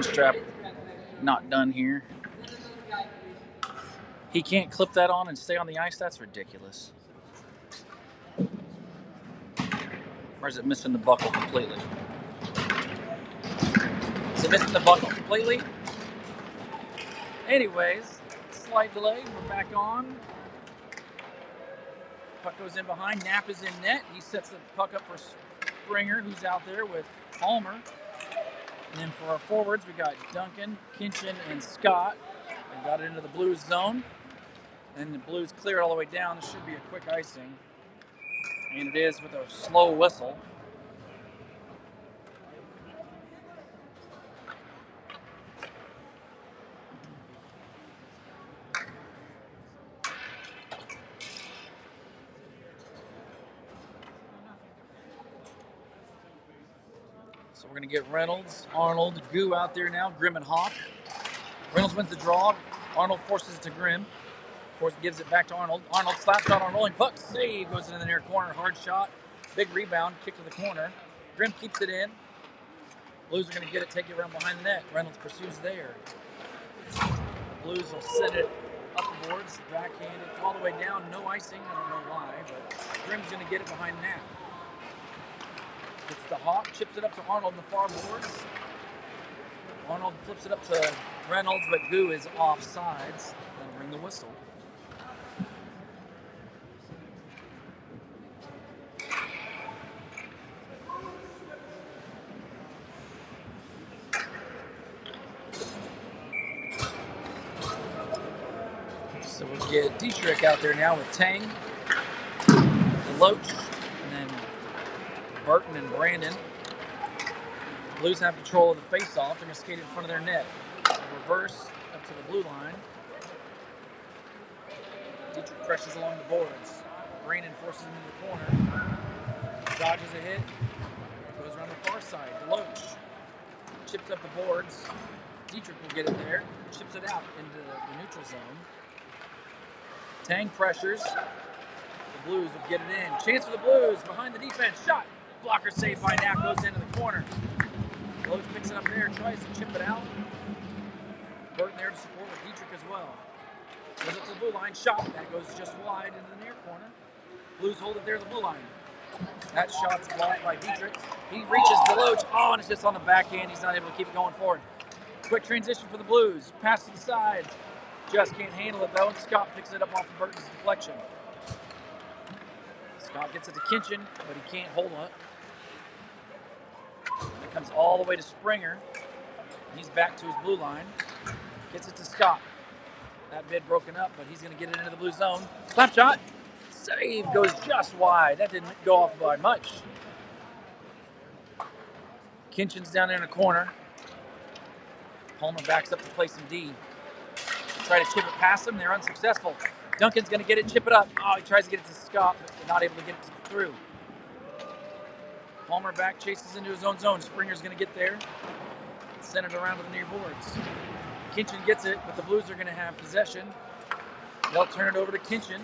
pinch trap not done here. He can't clip that on and stay on the ice? That's ridiculous. Or is it missing the buckle completely? Is it missing the buckle completely? Anyways, slight delay. We're back on. Puck goes in behind. Knapp is in net. He sets the puck up for Springer, who's out there with Palmer. And then for our forwards, we got Duncan, Kinchin, and Scott. They got it into the Blues zone. And the Blues clear it all the way down. This should be a quick icing. And it is with a slow whistle. So we're going to get Reynolds, Arnold, Goo out there now, Grimm and Hawk. Reynolds wins the draw. Arnold forces it to Grimm. Gives it back to Arnold. Arnold slaps shot on a rolling puck. Save. Goes into the near corner. Hard shot. Big rebound. Kick to the corner. Grimm keeps it in. Blues are going to get it, take it around behind the net. Reynolds pursues there. The Blues will send it up the boards, backhanded, all the way down. No icing. I don't know why, but Grimm's going to get it behind the net. Gets the Hawk, chips it up to Arnold in the far boards. Arnold flips it up to Reynolds, but Goo is offsides. That'll ring the whistle. So we'll get Dietrich out there now with Tang, Loach, and then Burton and Brandon. Blues have control of the face-off. They're going to skate in front of their net. Reverse up to the blue line. Dietrich presses along the boards. Brandon forces him into the corner. Dodges a hit. Goes around the far side. Loach chips up the boards. Dietrich will get it there. Chips it out into the neutral zone. Tang pressures. The Blues will get it in. Chance for the Blues behind the defense. Shot. Blocker saved by Knapp. Goes into the corner. Loach picks it up there. Tries to chip it out. Burton there to support with Dietrich as well. Goes up to the blue line. Shot. That goes just wide into the near corner. Blues hold it there at the blue line. That shot's blocked by Dietrich. He reaches Deloach. Oh, and it's just on the backhand. He's not able to keep it going forward. Quick transition for the Blues. Pass to the side. Just can't handle it, though, and Scott picks it up off of Burton's deflection. Scott gets it to Kinchin, but he can't hold it. And it comes all the way to Springer. He's back to his blue line. Gets it to Scott. That bid broken up, but he's going to get it into the blue zone. Slap shot. Save goes just wide. That didn't go off by much. Kinchin's down there in the corner. Palmer backs up to play some D. Try to chip it past him. They're unsuccessful. Duncan's going to get it, chip it up. Oh, he tries to get it to Scott, but not able to get it through. Palmer back, chases into his own zone. Springer's going to get there. Send it around to the near boards. Kinchin gets it, but the Blues are going to have possession. They'll turn it over to Kinchin.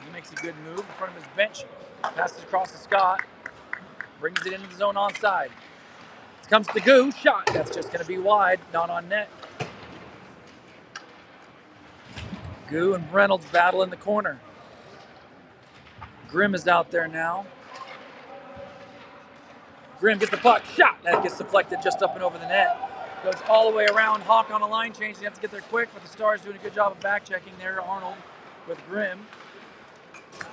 He makes a good move in front of his bench. Passes it across to Scott. Brings it into the zone onside. It comes to Goo. Shot. That's just going to be wide, not on net. Goo and Reynolds battle in the corner. Grimm is out there now. Grimm gets the puck. Shot. That gets deflected just up and over the net. Goes all the way around. Hawk on a line change. You have to get there quick, but the Stars doing a good job of back checking there. Arnold with Grimm.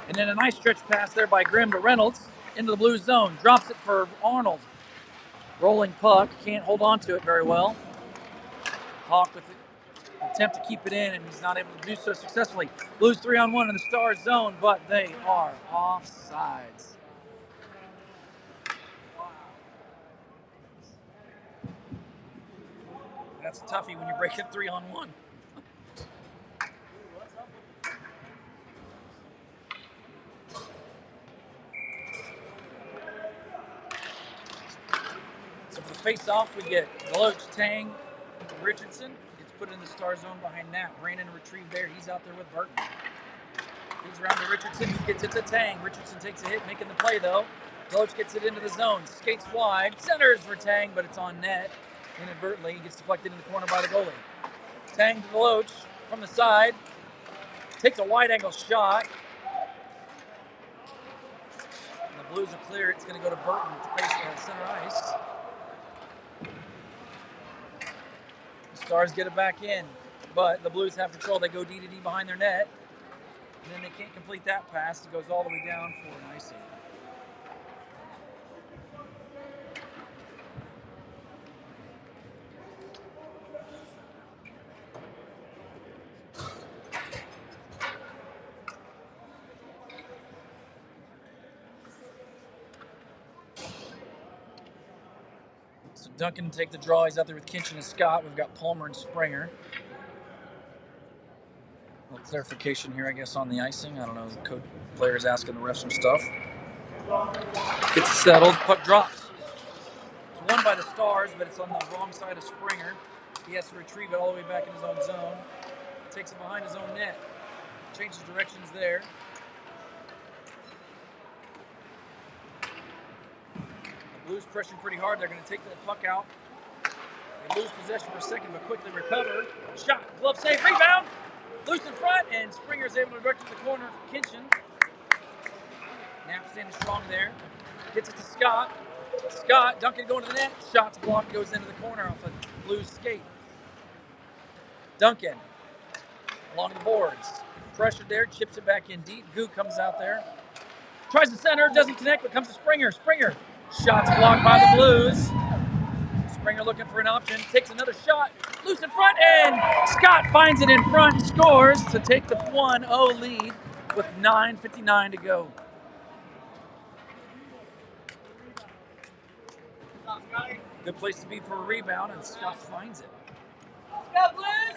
And then a nice stretch pass there by Grimm to Reynolds into the Blues zone. Drops it for Arnold. Rolling puck. Can't hold on to it very well. Hawk with the attempt to keep it in, and he's not able to do so successfully. Blues 3-on-1 in the Stars zone, but they are offsides. That's a toughie when you break it 3-on-1. So for the face-off, we get Deloach, Tang, Richardson. Gets put in the Star zone behind Knapp. Brandon retrieved there. He's out there with Burton. He's around to Richardson. He gets it to Tang. Richardson takes a hit, making the play, though. Deloach gets it into the zone. Skates wide. Centers for Tang, but it's on net. Inadvertently, he gets deflected in the corner by the goalie. Tang to Deloach from the side. Takes a wide angle shot. And the Blues are clear. It's going to go to Burton to face center ice. The Stars get it back in, but the Blues have control. They go D to D behind their net. And then they can't complete that pass. It goes all the way down for an icing. So Duncan take the draw. He's out there with Kinchin and Scott. We've got Palmer and Springer. A little clarification here, I guess, on the icing. I don't know. The code player's asking the ref some stuff. Gets it settled. Puck drops. It's won by the Stars, but it's on the wrong side of Springer. He has to retrieve it all the way back in his own zone. Takes it behind his own net. Changes directions there. The Blues pressuring pretty hard. They're going to take the puck out. They lose possession for a second, but quickly recover. Shot, glove save, rebound. Loose in front, and Springer's able to direct to the corner for Kinchin. Knapp standing strong there. Gets it to Scott. Scott, Duncan going to the net. Shot's blocked, goes into the corner off a Blues skate. Duncan along the boards. Pressured there, chips it back in deep. Goo comes out there. Tries the center, doesn't connect, but comes to Springer. Springer, shot's blocked by the Blues. Springer looking for an option, takes another shot, loose in front, and Scott finds it in front and scores to take the 1-0 lead with 9:59 to go. Good place to be for a rebound, and Scott finds it. Go Blues!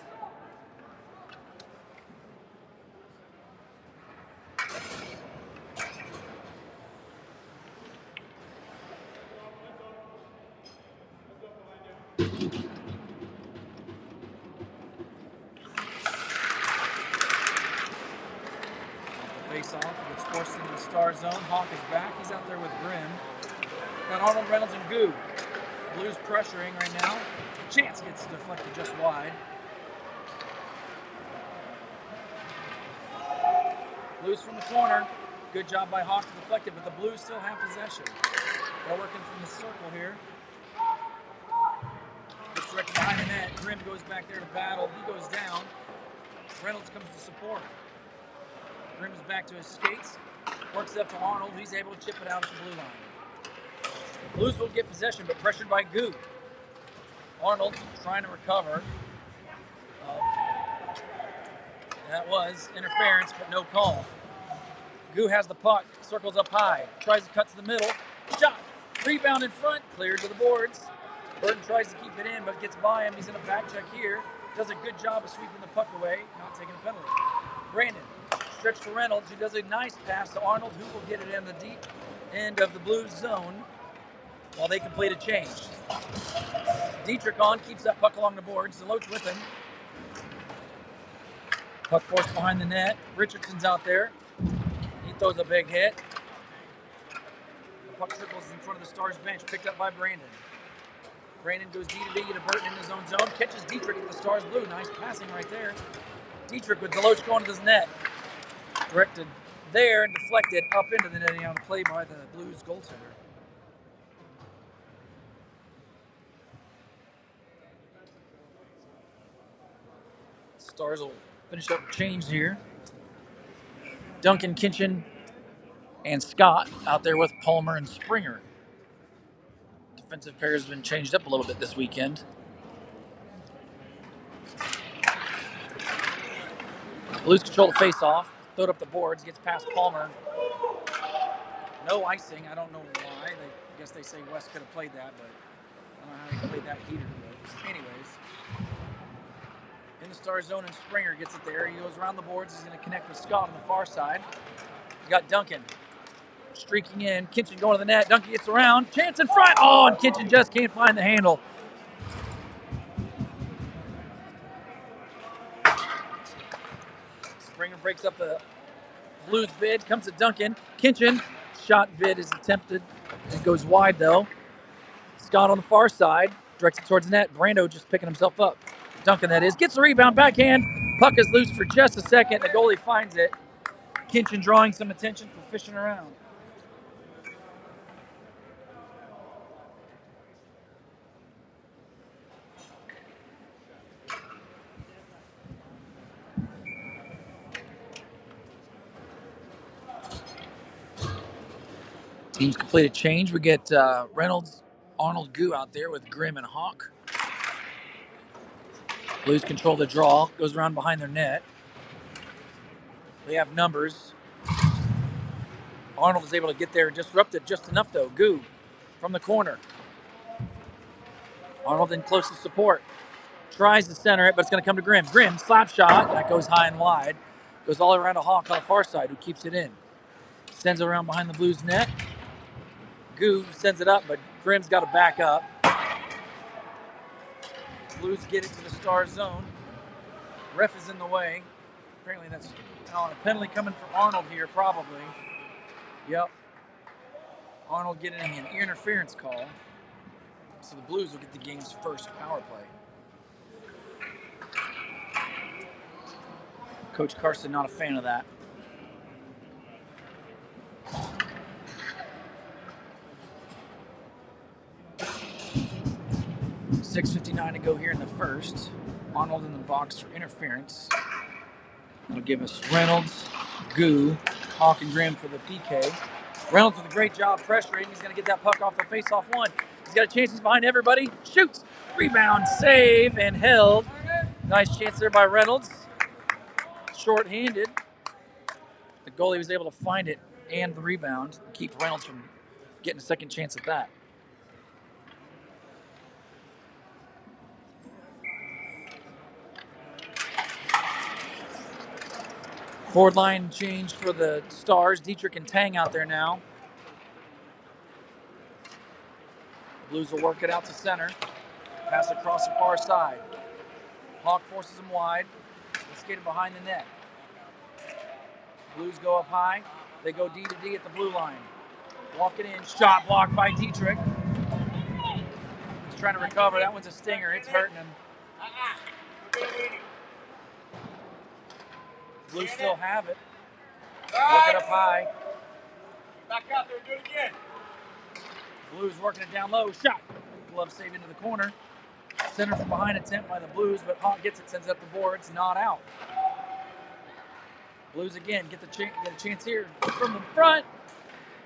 Face off, gets forced into the Star zone. Hawk is back. He's out there with Grimm. Got Arnold, Reynolds, and Goo. Blues pressuring right now. Chance gets deflected just wide. Blues from the corner. Good job by Hawk to deflect it, but the Blues still have possession. They're working from the circle here. Gets directed behind the net. Grimm goes back there to battle. He goes down. Reynolds comes to support. Grimm is back to his skates. Works it up to Arnold. He's able to chip it out at the blue line. Blues will get possession, but pressured by Goo. Arnold trying to recover. That was interference, but no call. Goo has the puck, circles up high, tries to cut to the middle. Shot, rebound in front, cleared to the boards. Burton tries to keep it in, but gets by him. He's in a back check here. Does a good job of sweeping the puck away, not taking a penalty. Brandon, stretch for Reynolds, who does a nice pass to Arnold, who will get it in the deep end of the Blues zone while they complete a change. Dietrich on, keeps that puck along the boards. Deloach with him. Puck forced behind the net. Richardson's out there. He throws a big hit. The puck trickles in front of the Stars bench, picked up by Brandon. Brandon goes D to D to Burton in his own zone. Catches Dietrich at the Stars blue. Nice passing right there. Dietrich with Deloach going to his net. Directed there and deflected up into the netting on the play by the Blues goaltender. Stars will finish up the change here. Duncan, Kinchin, and Scott out there with Palmer and Springer. Defensive pair has been changed up a little bit this weekend. Blues control the face-off, throw it up the boards, gets past Palmer. No icing. I don't know why. I guess they say West could have played that, but I don't know how he played that heater. But anyways, in the Star zone, and Springer gets it there. He goes around the boards. He's going to connect with Scott on the far side. He's got Duncan streaking in. Kinchin going to the net. Duncan gets around. Chance in front. Oh, and Kinchin just can't find the handle. Springer breaks up the Blues bid. Comes to Duncan. Kinchin. Shot bid is attempted. It goes wide, though. Scott on the far side. Directs it towards the net. Brando just picking himself up. Duncan, that is. Gets the rebound, backhand. Puck is loose for just a second. The goalie finds it. Kinchin drawing some attention for fishing around. Teams complete a change. We get Reynolds, Arnold, Goo out there with Grimm and Hawk. Blues control the draw. Goes around behind their net. They have numbers. Arnold is able to get there and disrupt it just enough, though. Goo from the corner. Arnold in close to support. Tries to center it, but it's going to come to Grimm. Grimm, slap shot. That goes high and wide. Goes all around to Hawk on the far side, who keeps it in. Sends it around behind the Blues net. Goo sends it up, but Grimm's got to back up. Blues get it to the Star zone. Ref is in the way. Apparently that's a penalty coming for Arnold here, probably. Yep. Arnold getting an interference call. So the Blues will get the game's first power play. Coach Carson not a fan of that. .6:59 to go here in the first. Arnold in the box for interference. That'll give us Reynolds, Goo, Hawk, and Grimm for the PK. Reynolds with a great job pressuring. He's going to get that puck off the face-off one. He's got a chance. He's behind everybody. Shoots. Rebound, save, and held. Nice chance there by Reynolds. Short-handed. The goalie was able to find it and the rebound and keep Reynolds from getting a second chance at that. Forward line change for the Stars. Dietrich and Tang out there now. Blues will work it out to center. Pass across the far side. Hawk forces him wide. They skated behind the net. Blues go up high. They go D to D at the blue line. Walk it in. Shot blocked by Dietrich. He's trying to recover. That one's a stinger. It's hurting him. Blues still have it. Work it up high. Back out there and do it again. Blues working it down low. Shot. Glove save into the corner. Center from behind attempt by the Blues, but Hawk gets it, sends it up the boards, not out. Blues again get a chance here from the front.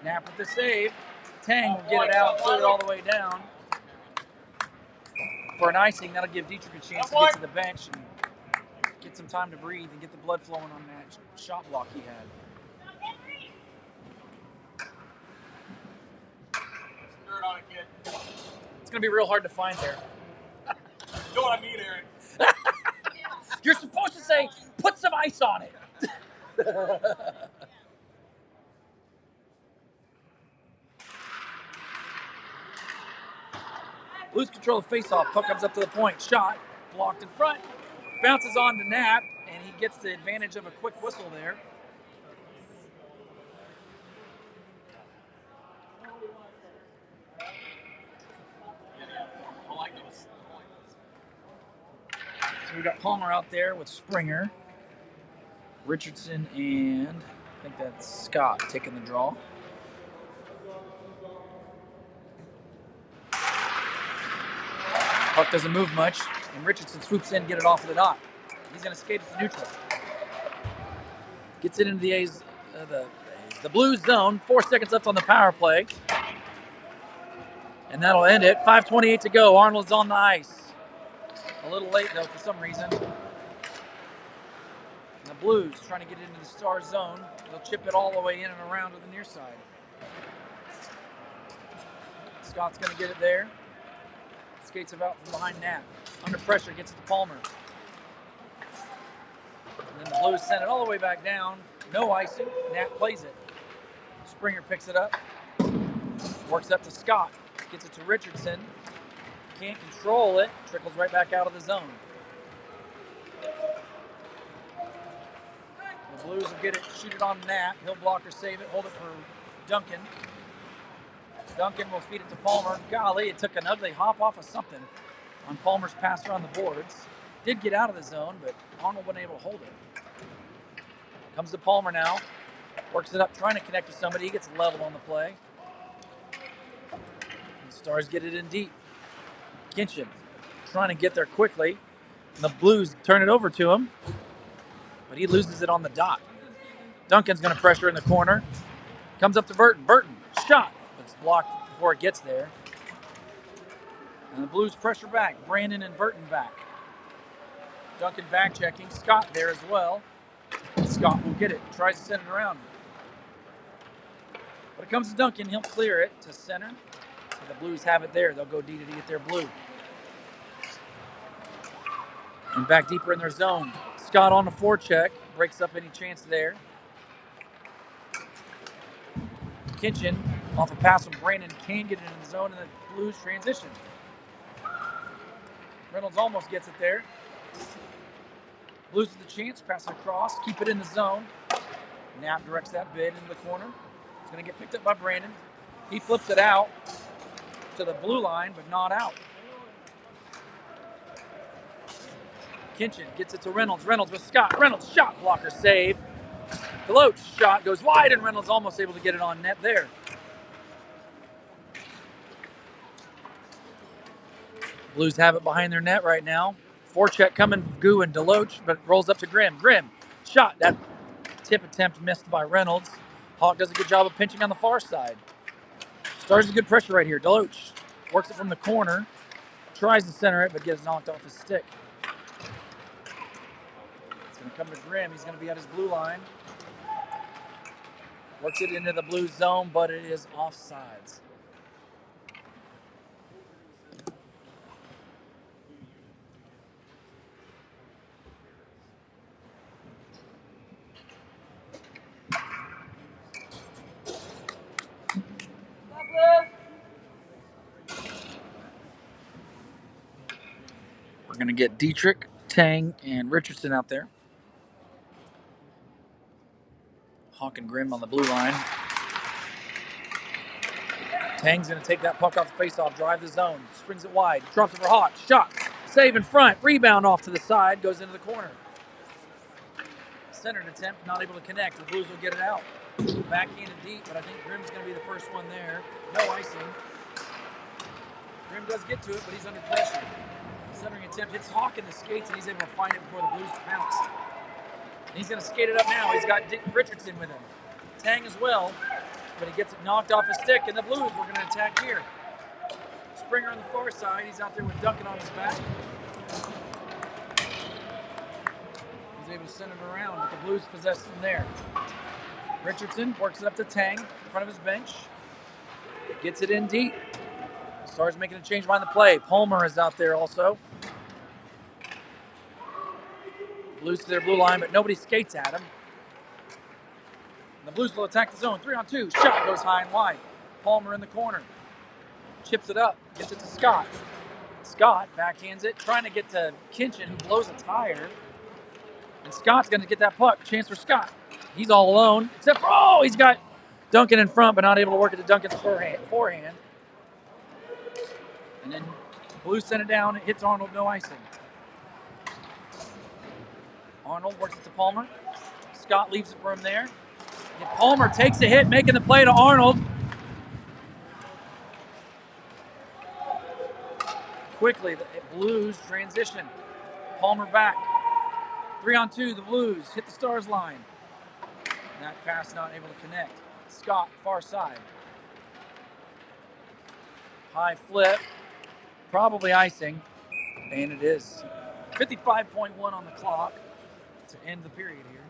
Knapp with the save. Tang will get it out, put it all the way down. For an icing, that'll give Dietrich a chance to get to the bench and get some time to breathe and get the blood flowing on that shot block he had. It's going to be real hard to find there. You know what I mean, Aaron? You're supposed to say, put some ice on it. Blues control the face-off. Puck comes up to the point. Shot. Blocked in front. Bounces on to Knapp, and he gets the advantage of a quick whistle there. So we got Palmer out there with Springer. Richardson and I think that's Scott taking the draw. Puck doesn't move much, and Richardson swoops in, get it off of the dot. He's going to skate it to neutral. Gets it into the Blues zone. 4 seconds left on the power play. And that'll end it. 5:28 to go. Arnold's on the ice. A little late, though, for some reason. And the Blues trying to get into the Star zone. They'll chip it all the way in and around to the near side. Scott's going to get it there. Skates it out from behind Knapp. Under pressure, gets it to Palmer. And then the Blues send it all the way back down. No icing. Knapp plays it. Springer picks it up. Works up to Scott. Gets it to Richardson. Can't control it. Trickles right back out of the zone. The Blues will get it, shoot it on Knapp. He'll block or save it. Hold it for Duncan. Duncan will feed it to Palmer. Golly, it took an ugly hop off of something on Palmer's pass around the boards. Did get out of the zone, but Arnold wasn't able to hold it. Comes to Palmer now. Works it up, trying to connect with somebody. He gets level on the play. The Stars get it in deep. Kinchin trying to get there quickly. And the Blues turn it over to him, but he loses it on the dot. Duncan's going to pressure in the corner. Comes up to Burton. Burton, shot, but it's blocked before it gets there. And the Blues pressure back. Brandon and Burton back. Duncan back checking. Scott there as well. Scott will get it. Tries to send it around. But it comes to Duncan. He'll clear it to center. So the Blues have it there. They'll go D to D at their blue. And back deeper in their zone. Scott on the forecheck. Breaks up any chance there. Kinchin off a pass from Brandon can get it in the zone, and the Blues transition. Reynolds almost gets it there. Blues with the chance, pass it across, keep it in the zone. Knapp directs that bid into the corner. It's going to get picked up by Brandon. He flips it out to the blue line, but not out. Kinchin gets it to Reynolds. Reynolds with Scott. Reynolds shot blocker save. Deloach shot goes wide, and Reynolds almost able to get it on net there. Blues have it behind their net right now. Forecheck coming from Goo and Deloach, but rolls up to Grimm. Grimm shot. That tip attempt missed by Reynolds. Hawk does a good job of pinching on the far side. Stars a good pressure right here. Deloach works it from the corner. Tries to center it, but gets knocked off his stick. It's going to come to Grimm. He's going to be at his blue line. Works it into the blue zone, but it is offsides. We're going to get Dietrich, Tang, and Richardson out there. Hawk and Grimm on the blue line. Tang's going to take that puck off the faceoff, drive the zone, springs it wide, drops it for Hawk, shot, save in front, rebound off to the side, goes into the corner. Centered attempt, not able to connect. The Blues will get it out. Backhanded deep, but I think Grimm's going to be the first one there. No icing. Grimm does get to it, but he's under pressure. Centering attempt hits Hawk in the skates, and he's able to find it before the Blues pounce. And he's going to skate it up now. He's got Dick Richardson with him. Tang as well, but he gets it knocked off his stick, and the Blues were going to attack here. Springer on the far side. He's out there with Duncan on his back. He's able to send it around, but the Blues possess him there. Richardson works it up to Tang in front of his bench. Gets it in deep. Stars making a change behind the play. Palmer is out there also. Blues to their blue line, but nobody skates at him. And the Blues will attack the zone. 3-on-2. Shot goes high and wide. Palmer in the corner. Chips it up. Gets it to Scott. Scott backhands it, trying to get to Kinchin, who blows a tire. And Scott's going to get that puck. Chance for Scott. He's all alone, except for, oh, he's got Duncan in front, but not able to work it to Duncan's forehand. And then Blues send it down. It hits Arnold, no icing. Arnold works it to Palmer. Scott leaves it for him there. And Palmer takes a hit, making the play to Arnold. Quickly, the Blues transition. Palmer back. 3-on-2, the Blues hit the Stars line. That pass not able to connect. Scott, far side. High flip. Probably icing. And it is. 55.1 on the clock to end the period here.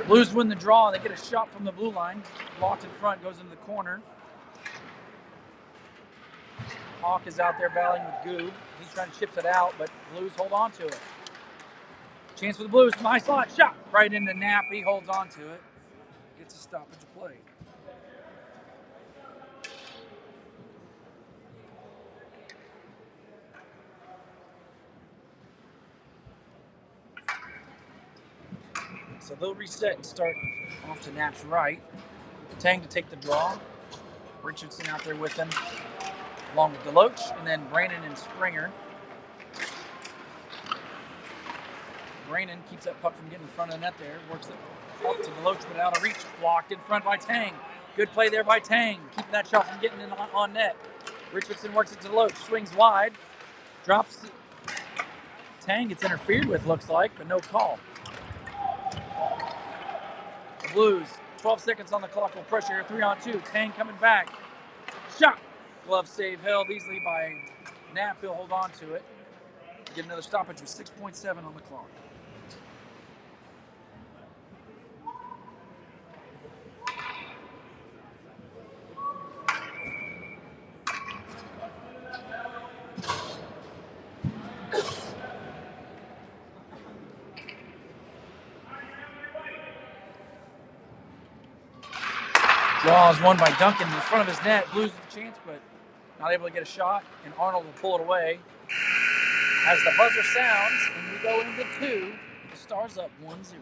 Blues win the draw. They get a shot from the blue line. Blocked in front, goes into the corner. Hawk is out there battling with Goob. He's trying to chip it out, but Blues hold on to it. Chance for the Blues. My slot shot right into Knapp. He holds on to it. Gets a stoppage of play. So they'll reset and start off to Knapp's right. Tang to take the draw. Richardson out there with him, along with Deloach, and then Brandon and Springer. Brandon keeps that puck from getting in front of the net there. Works it up to Deloach, but out of reach. Blocked in front by Tang. Good play there by Tang, keeping that shot from getting in on net. Richardson works it to Deloach, swings wide, drops. Tang gets interfered with, looks like, but no call. The Blues, 12 seconds on the clock, will pressure here, 3-on-2. Tang coming back. Shot. Glove save held easily by Knapp. He'll hold on to it. Get another stoppage with 6.7 on the clock. Draw is won by Duncan in front of his net. Blues with a chance, but not able to get a shot, and Arnold will pull it away. As the buzzer sounds, and we go into 2, the Stars up 1-0.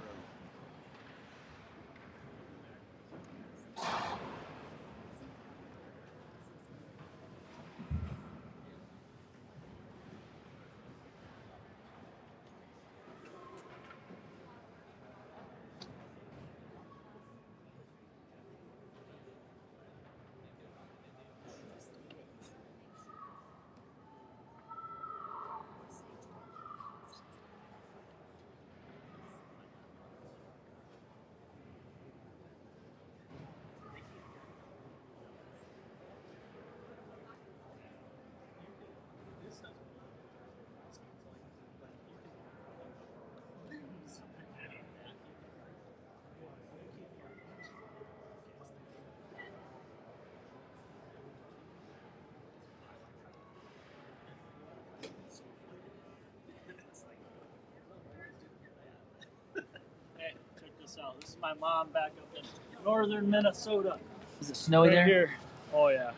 Out. This is my mom back up in northern Minnesota. Is it snowy right there? Here. Oh yeah.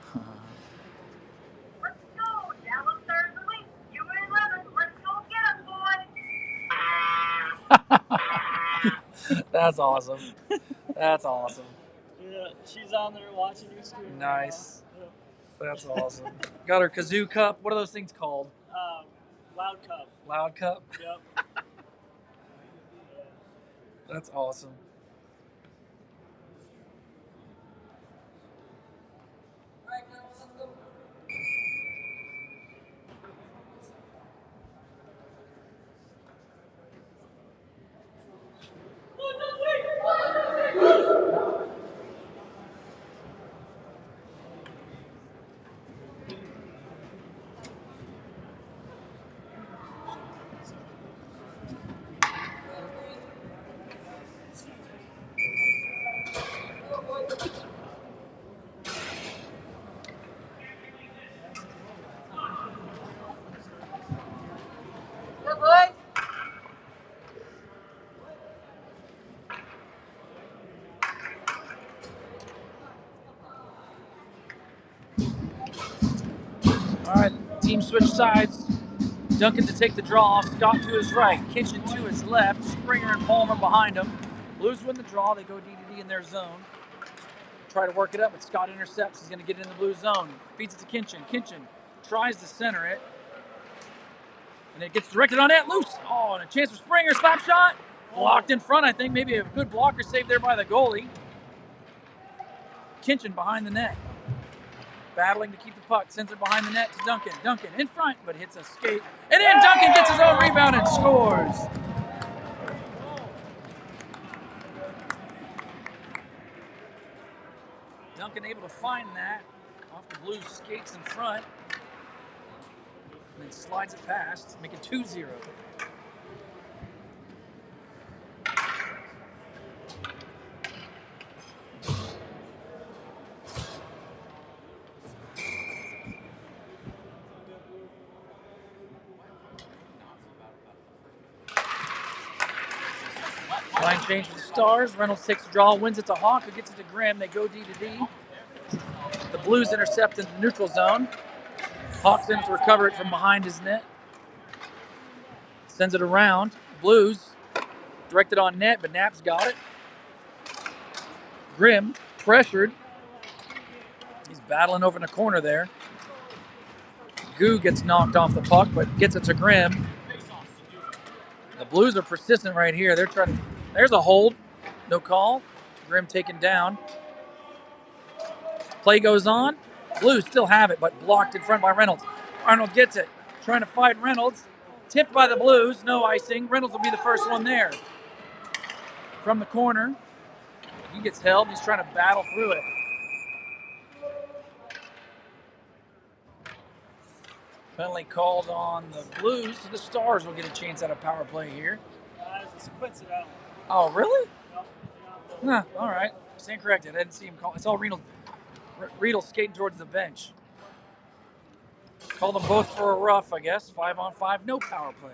Let's go, Dallas Stars Elite. You and 11. Let's go get them, boys. That's awesome. That's awesome. Yeah, she's on there watching you stream. Nice. Yep. That's awesome. Got her kazoo cup. What are those things called? Loud Cup. Loud cup? Yep. That's awesome. Good boys. All right, team switch sides. Duncan to take the draw. Scott to his right. Kitchen to his left. Springer and Palmer behind him. Blues win the draw. They go D-to-D in their zone. Try to work it up, but Scott intercepts. He's going to get it in the blue zone. Feeds it to Kinchin. Kinchin tries to center it. And it gets directed on net. Loose. Oh, and a chance for Springer. Slap shot. Blocked in front, I think. Maybe a good blocker save there by the goalie. Kinchin behind the net. Battling to keep the puck. Sends it behind the net to Duncan. Duncan in front, but hits a skate. And then Duncan gets his own rebound and scores. Duncan able to find that off the Blues skates in front. And then slides it past, make it 2-0. Line change for the Stars. Reynolds takes the draw, wins it to Hawk, who gets it to Grimm. They go D to D. The Blues intercept in the neutral zone. Hawk ends to recover it from behind his net. Sends it around. Blues directed on net, but Knapp's got it. Grimm pressured. He's battling over in the corner there. Goo gets knocked off the puck, but gets it to Grimm. The Blues are persistent right here. They're trying to. There's a hold. No call. Grimm taken down. Play goes on. Blues still have it, but blocked in front by Reynolds. Arnold gets it. Trying to fight Reynolds. Tipped by the Blues. No icing. Reynolds will be the first one there. From the corner. He gets held. He's trying to battle through it. Penalty called on the Blues. The Stars will get a chance at a power play here. It's coincidental. Oh, really? No, All right. Stand corrected. I didn't see him call. I saw Riedel skating towards the bench. Called them both for a rough, I guess. 5-on-5, no power play.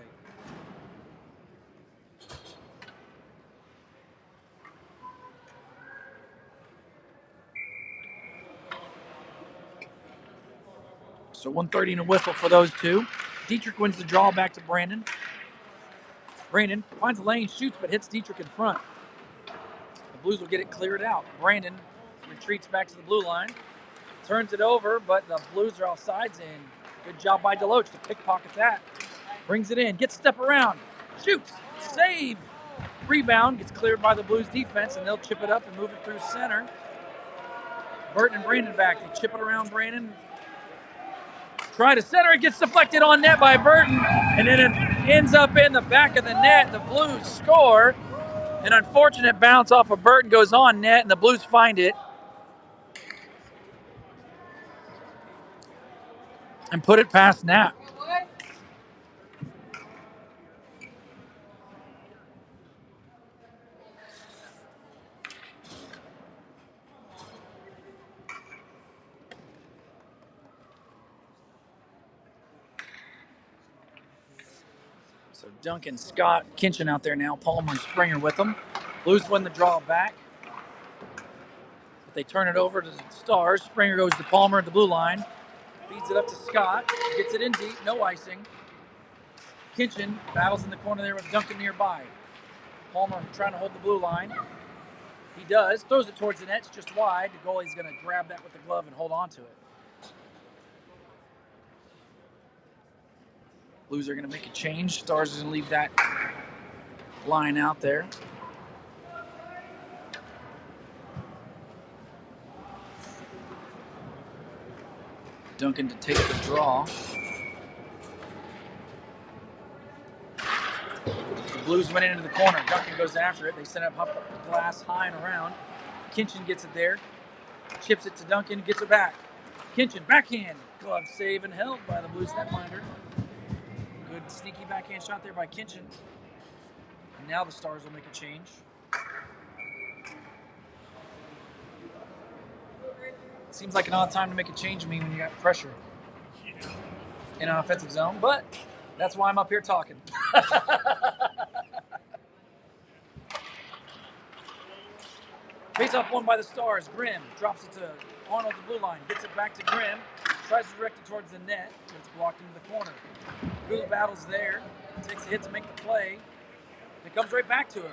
So 1:30 and a whistle for those two. Dietrich wins the draw back to Brandon. Brandon finds a lane, shoots, but hits Dietrich in front. The Blues will get it cleared out. Brandon retreats back to the blue line. Turns it over, but the Blues are all sides in. Good job by Deloach to pickpocket that. Brings it in, gets a step around, shoots, save. Rebound gets cleared by the Blues defense, and they'll chip it up and move it through center. Burton and Brandon back. They chip it around Brandon. Try to center, it gets deflected on net by Burton, and then it ends up in the back of the net. The Blues score. An unfortunate bounce off of Burton goes on net, and the Blues find it and put it past Knapp. So Duncan, Scott, Kinchin out there now. Palmer and Springer with them. Blues win the draw back. But they turn it over to the Stars. Springer goes to Palmer at the blue line. Feeds it up to Scott. Gets it in deep. No icing. Kinchin battles in the corner there with Duncan nearby. Palmer trying to hold the blue line. He does. Throws it towards the net. It's just wide. The goalie's going to grab that with the glove and hold on to it. Blues are going to make a change. Stars are going to leave that line out there. Duncan to take the draw. The Blues went into the corner. Duncan goes after it. They send up the glass high and around. Kinchin gets it there. Chips it to Duncan. Gets it back. Kinchin, backhand. Glove save and held by the Blues netminder. Good sneaky backhand shot there by Kinchin. And now the Stars will make a change. Seems like an odd time to make a change to me when you got pressure in an offensive zone, but that's why I'm up here talking. Face-off won by the Stars. Grimm drops it to Arnold, the blue line. Gets it back to Grimm. Tries to direct it towards the net. It's blocked into the corner. Goo battles there. Takes a hit to make the play. It comes right back to him.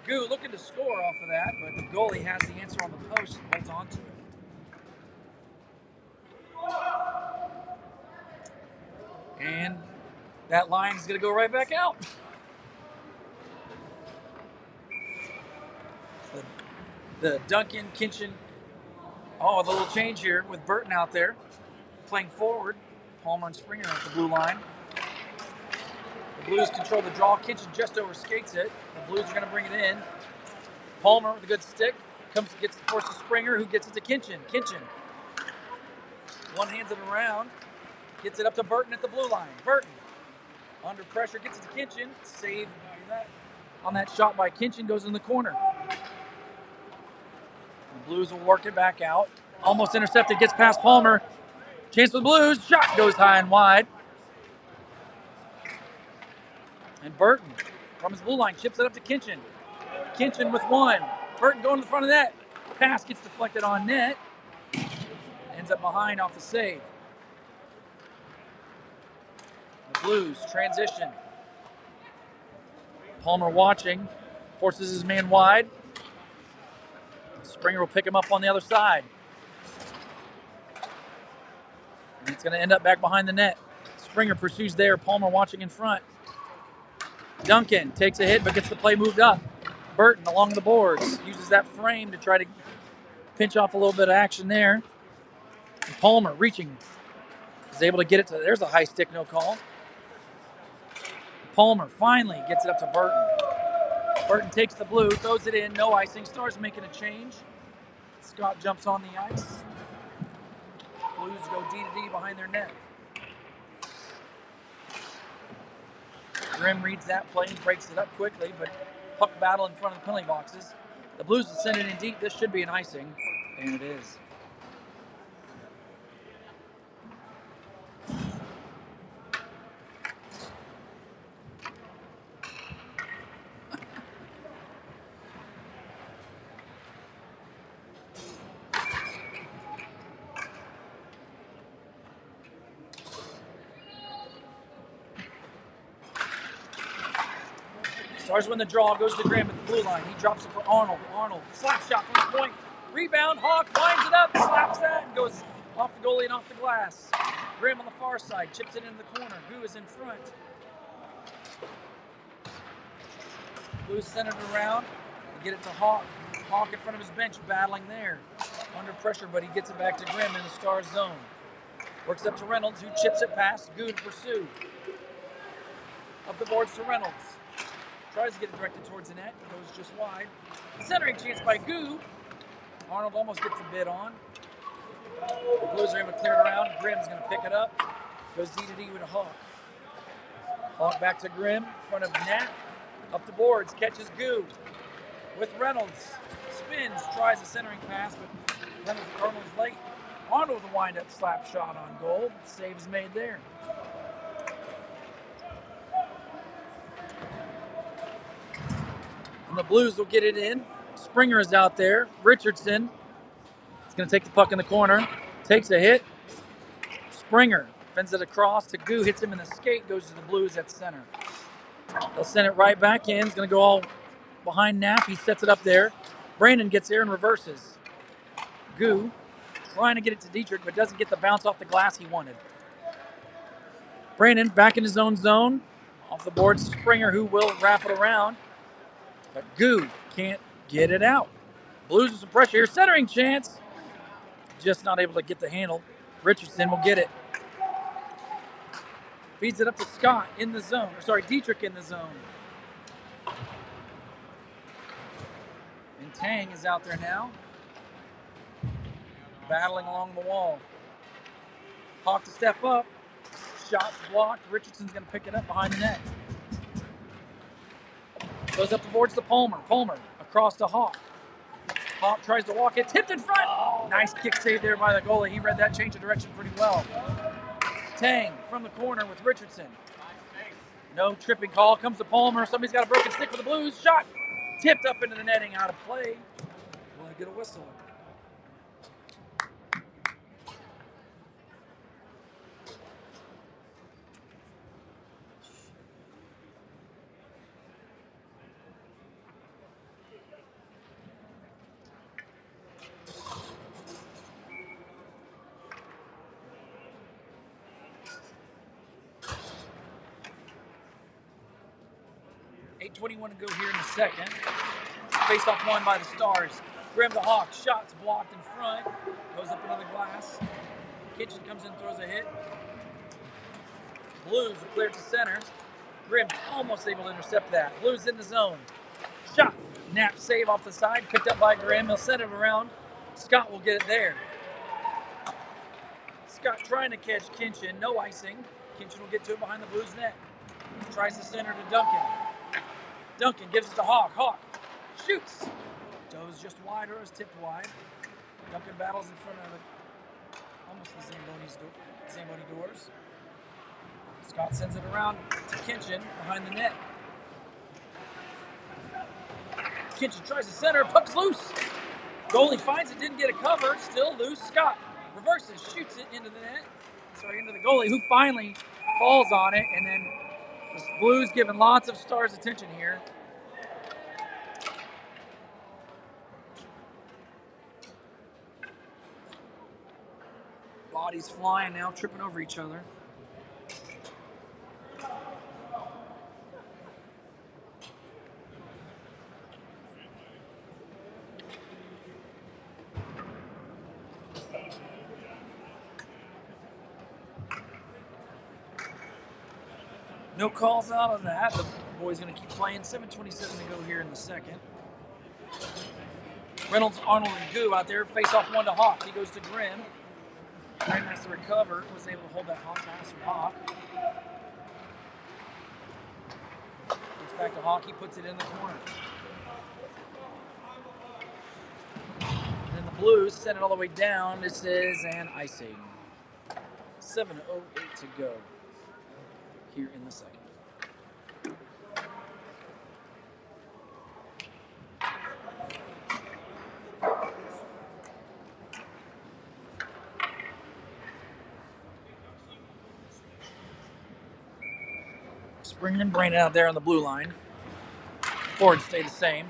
Goo looking to score off of that, but the goalie has the answer on the post and holds on to it. And that line is going to go right back out. The Duncan, Kinchin. Oh, the little change here with Burton out there playing forward. Palmer and Springer at the blue line. The Blues control the draw. Kinchin just overskates it. The Blues are going to bring it in. Palmer with a good stick. Gets it forces Springer, who gets it to Kinchin. Kinchin one-hands it around. Gets it up to Burton at the blue line. Burton under pressure gets it to Kinchin. Saved on that shot by Kinchin. Goes in the corner. The Blues will work it back out. Almost intercepted. Gets past Palmer. Chance for the Blues. Shot goes high and wide. And Burton from his blue line, chips it up to Kinchin. Kinchin with one. Burton going to the front of that. Pass gets deflected on net. Ends up behind off the save. The Blues transition. Palmer watching. Forces his man wide. Springer will pick him up on the other side. And it's going to end up back behind the net. Springer pursues there. Palmer watching in front. Duncan takes a hit but gets the play moved up. Burton along the boards. Uses that frame to try to pinch off a little bit of action there. And Palmer reaching. Is able to get it to, there's a high stick, no call. Palmer finally gets it up to Burton. Burton takes the blue, throws it in, no icing. Stars making a change. Scott jumps on the ice. Blues go D to D behind their net. Grimm reads that play and breaks it up quickly, but puck battle in front of the penalty boxes. The Blues will send it in deep. This should be an icing, and it is. Stars win the draw, goes to Grimm at the blue line. He drops it for Arnold. Arnold, slap shot from the point. Rebound, Hawk winds it up, slaps that, and goes off the goalie and off the glass. Grimm on the far side, chips it into the corner. Gu is in front. Blues centered around. They get it to Hawk. Hawk in front of his bench, battling there. Under pressure, but he gets it back to Grimm in the Stars zone. Works up to Reynolds, who chips it past Gu to pursue. Up the boards to Reynolds. Tries to get it directed towards the net, goes just wide. Centering chance by Gu. Arnold almost gets a bid on. The Blues are able to clear it around. Grimm's going to pick it up. Goes D to D with a Hawk. Hawk back to Grimm, in front of Nat. Up the boards, catches Gu. With Reynolds. Spins, tries a centering pass, but Arnold's late. Arnold with a wind-up slap shot on goal. Save is made there. And the Blues will get it in. Springer is out there. Richardson is going to take the puck in the corner. Takes a hit. Springer fends it across to Gu. Hits him in the skate. Goes to the Blues at center. They'll send it right back in. It's going to go all behind Knapp. He sets it up there. Brandon gets there and reverses. Gu trying to get it to Dietrich, but doesn't get the bounce off the glass he wanted. Brandon back in his own zone. Off the board, Springer, who will wrap it around. But Gu can't get it out. Blues with some pressure here. Centering chance. Just not able to get the handle. Richardson will get it. Feeds it up to Scott in the zone. Dietrich in the zone. And Tang is out there now. Battling along the wall. Hawk to step up. Shots blocked. Richardson's going to pick it up behind the net. Goes up the boards to Palmer. Palmer across to Hawk. Hawk tries to walk it. Tipped in front. Nice kick save there by the goalie. He read that change of direction pretty well. Tang from the corner with Richardson. No tripping call. Comes to Palmer. Somebody's got a broken stick for the Blues. Shot. Tipped up into the netting. Out of play. Want to get a whistle. .21 to go here in the second. Face-off won by the Stars. Grimm the Hawk. Shots blocked in front. Goes up into the glass. Kitchen comes in, throws a hit. Blues are cleared to center. Grimm almost able to intercept that. Blues in the zone. Shot. Knapp save off the side. Picked up by Grimm. He'll set it around. Scott will get it there. Scott trying to catch Kinchin. No icing. Kinchin will get to it behind the Blues net. Tries to center to Duncan. Duncan gives it to Hawk. Hawk shoots. Goes just wide or is tipped wide. Duncan battles in front of almost the Zamboni doors. Scott sends it around to Kinchin behind the net. Kitchen tries to center, puck's loose. Goalie finds it, didn't get a cover, still loose. Scott reverses, shoots it into the net. Sorry, into the goalie, who finally falls on it, and then the Blues giving lots of Stars attention here. Bodies flying now, tripping over each other. No calls out of that. The boys going to keep playing. 7:27 to go here in the second. Reynolds, Arnold, and Goo out there. Face off one to Hawk. He goes to Grimm. Grimm has to recover. Was able to hold that Hawk pass from Hawk. Gets back to Hawk. He puts it in the corner. And then the Blues send it all the way down. This is an icing. 7:08 to go here in the second. Springer and Brandon out there on the blue line. Forwards stay the same.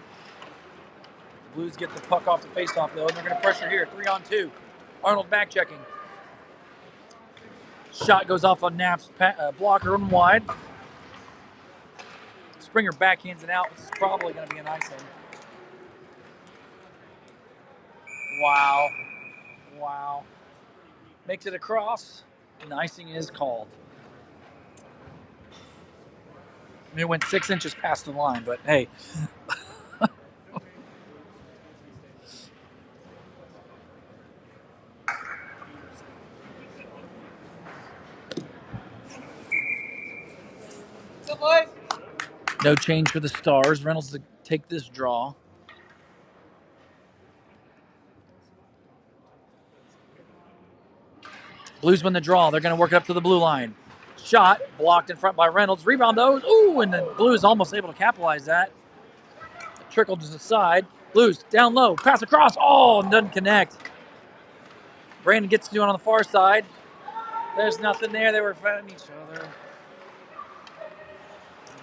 The Blues get the puck off the faceoff though, and they're going to pressure here. 3-on-2. Arnold back checking. Shot goes off on Knapp's blocker and wide. Springer backhands it out, which is probably going to be an icing. Wow. Wow. Makes it across, and the icing is called. I mean, it went 6 inches past the line, but hey. No change for the Stars. Reynolds to take this draw. Blues win the draw. They're going to work it up to the blue line. Shot blocked in front by Reynolds. Rebound though. Ooh, and the Blues almost able to capitalize that. It trickled to the side. Blues down low. Pass across. Oh, and doesn't connect. Brandon gets to do it on the far side. There's nothing there. They were fighting each other.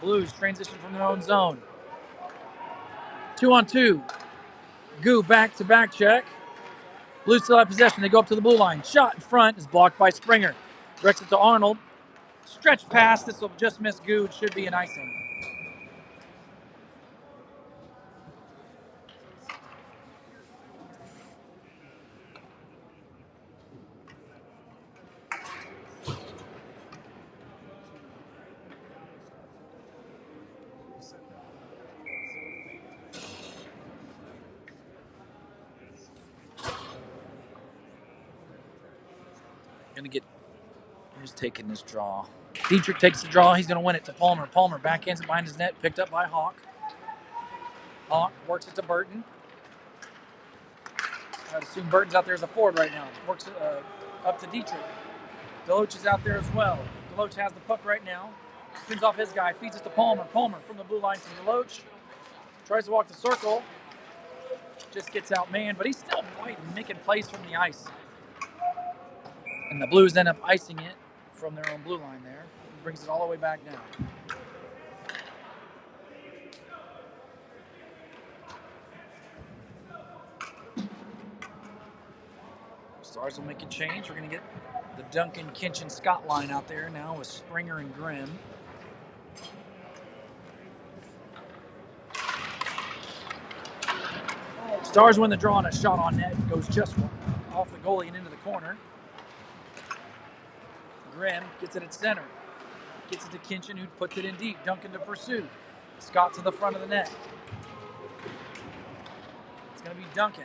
Blues transition from their own zone. 2-on-2. Goo back to back check. Blues still have possession. They go up to the blue line. Shot in front is blocked by Springer. Directs it to Arnold. Stretch pass. This will just miss Goo. It should be an icing. He's taking this draw. Dietrich takes the draw. He's going to win it to Palmer. Palmer backhands it behind his net. Picked up by Hawk. Hawk works it to Burton. I'd assume Burton's out there as a forward right now. Works it up to Dietrich. Deloach is out there as well. Deloach has the puck right now. Spins off his guy. Feeds it to Palmer. Palmer from the blue line to Deloach. Tries to walk the circle. Just gets outmanned, but he's still fighting, making plays from the ice. And the Blues end up icing it from their own blue line there. He brings it all the way back down. Stars will make a change. We're going to get the Duncan, Kinch, and Scott line out there now with Springer and Grimm. Stars win the draw on a shot on net. It goes just off the goalie and into the corner. Grimm gets it at center. Gets it to Kinchin, who puts it in deep. Duncan to pursue. Scott to the front of the net. It's going to be Duncan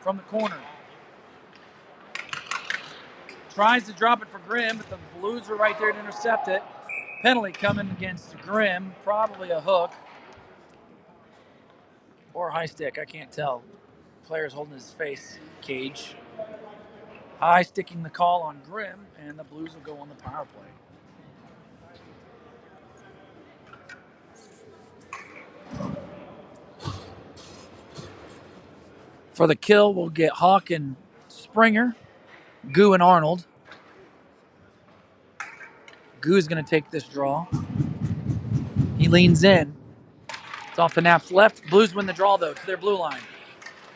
from the corner. Tries to drop it for Grimm, but the Blues are right there to intercept it. Penalty coming against Grimm. Probably a hook. Or a high stick, I can't tell. Player's holding his face cage. High sticking the call on Grimm, and the Blues will go on the power play. For the kill, we'll get Hawk and Springer, Goo and Arnold. Goo's going to take this draw. He leans in. It's off the Nap's left. Blues win the draw, though, to their blue line.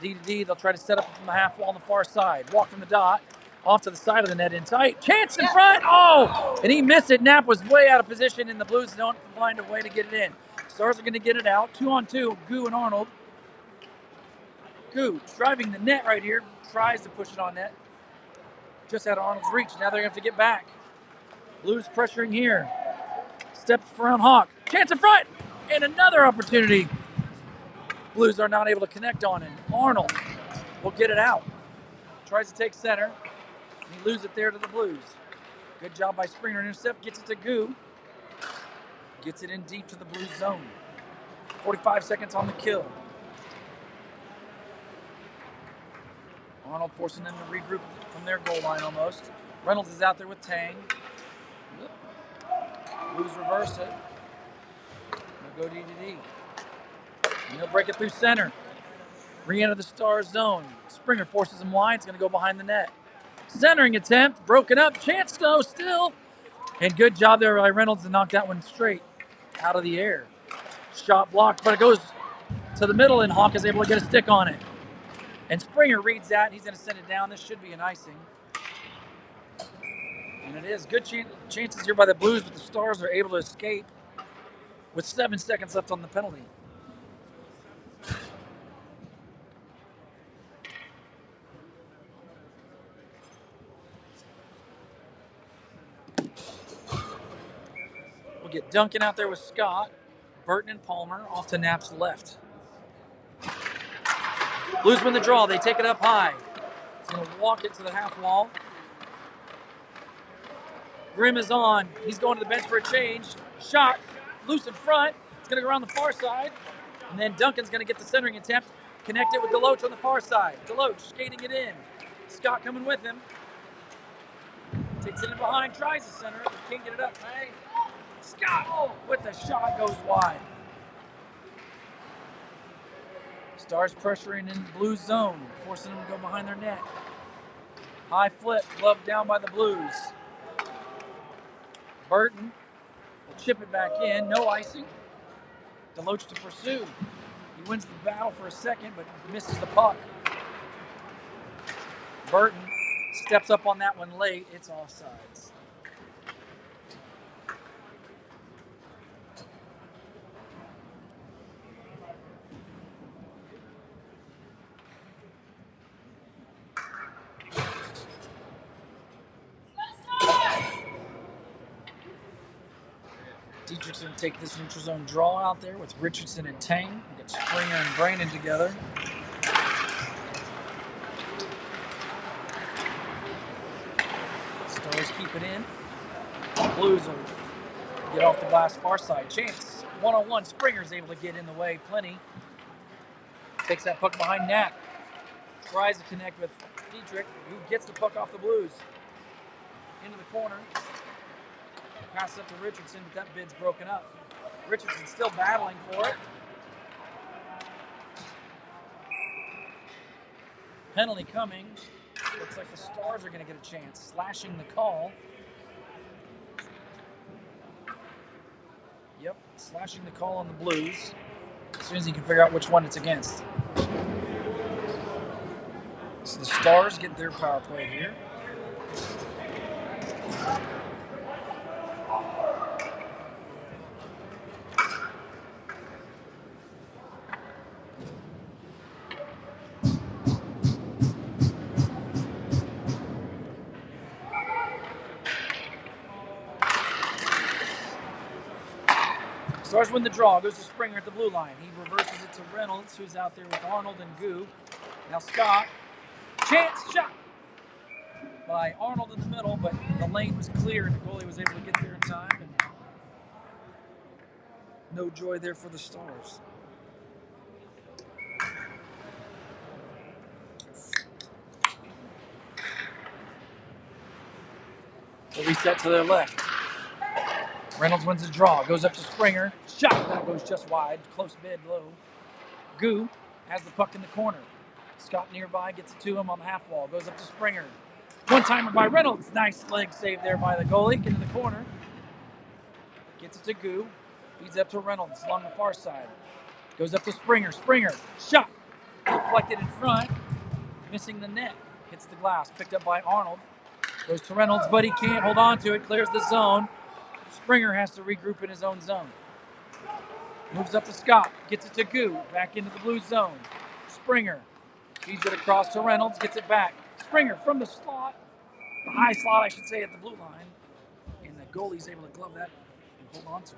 D to D, they'll try to set up from the half wall on the far side. Walk from the dot. Off to the side of the net in tight. Chance in front. Oh! And he missed it. Nap was way out of position, and the Blues don't find a way to get it in. Stars are going to get it out. 2-on-2, Goo and Arnold. Goo driving the net right here. Tries to push it on net. Just out of Arnold's reach. Now they're going to have to get back. Blues pressuring here. Steps around Hawk. Chance in front. And another opportunity. Blues are not able to connect on it. Arnold will get it out. Tries to take center. He loses it there to the Blues. Good job by Springer. Intercept. Gets it to Goo. Gets it in deep to the Blues zone. 45 seconds on the kill. Arnold forcing them to regroup from their goal line almost. Reynolds is out there with Tang. Blues reverse it. They'll go D to D. And they'll break it through center. Re-enter the Stars zone. Springer forces him wide. It's going to go behind the net. Centering attempt. Broken up. Chance though still. And good job there by Reynolds to knock that one straight out of the air. Shot blocked, but it goes to the middle, and Hawk is able to get a stick on it. And Springer reads that, and he's going to send it down. This should be an icing. And it is. Good chances here by the Blues, but the Stars are able to escape with 7 seconds left on the penalty. We'll get Duncan out there with Scott. Burton and Palmer off to Nap's left. Blues win the draw. They take it up high. He's going to walk it to the half wall. Grimm is on. He's going to the bench for a change. Shot. Loose in front. It's going to go around the far side. And then Duncan's going to get the centering attempt. Connect it with Deloach on the far side. Deloach skating it in. Scott coming with him. Takes it in behind. Tries the center. But can't get it up. Hey. Scott with the shot goes wide. Stars pressuring in Blues zone, forcing them to go behind their net. High flip, gloved down by the Blues. Burton will chip it back in, no icing. Deloach to pursue. He wins the battle for a second, but misses the puck. Burton steps up on that one late. It's offsides. Dietrich's going to take this neutral zone draw out there with Richardson and Tang. We get Springer and Brandon together. Stars keep it in. Blues will get off the glass far side. Chance, one-on-one. Springer's able to get in the way plenty. Takes that puck behind Nap. Tries to connect with Dietrich, who gets the puck off the Blues. Into the corner. Pass up to Richardson, but that bid's broken up. Richardson's still battling for it. Penalty coming. Looks like the Stars are going to get a chance. Slashing the call. Yep, slashing the call on the Blues. As soon as he can figure out which one it's against. So the Stars get their power play here. Stars win the draw. Goes to Springer at the blue line. He reverses it to Reynolds, who's out there with Arnold and Goo. Now Scott. Chance shot by Arnold in the middle, but the lane was clear and the goalie was able to get there in time. And no joy there for the Stars. They'll reset to their left. Reynolds wins the draw. Goes up to Springer. Shot. That goes just wide. Close mid, low. Goo has the puck in the corner. Scott nearby gets it to him on the half wall. Goes up to Springer. One-timer by Reynolds. Nice leg save there by the goalie. Get into the corner. Gets it to Goo. Feeds up to Reynolds along the far side. Goes up to Springer. Springer. Shot. Deflected in front. Missing the net. Hits the glass. Picked up by Arnold. Goes to Reynolds, but he can't hold on to it. Clears the zone. Springer has to regroup in his own zone. Moves up to Scott. Gets it to Goo. Back into the blue zone. Springer. Feeds it across to Reynolds. Gets it back. Springer from the slot. The high slot, I should say, at the blue line. And the goalie's able to glove that and hold on to it.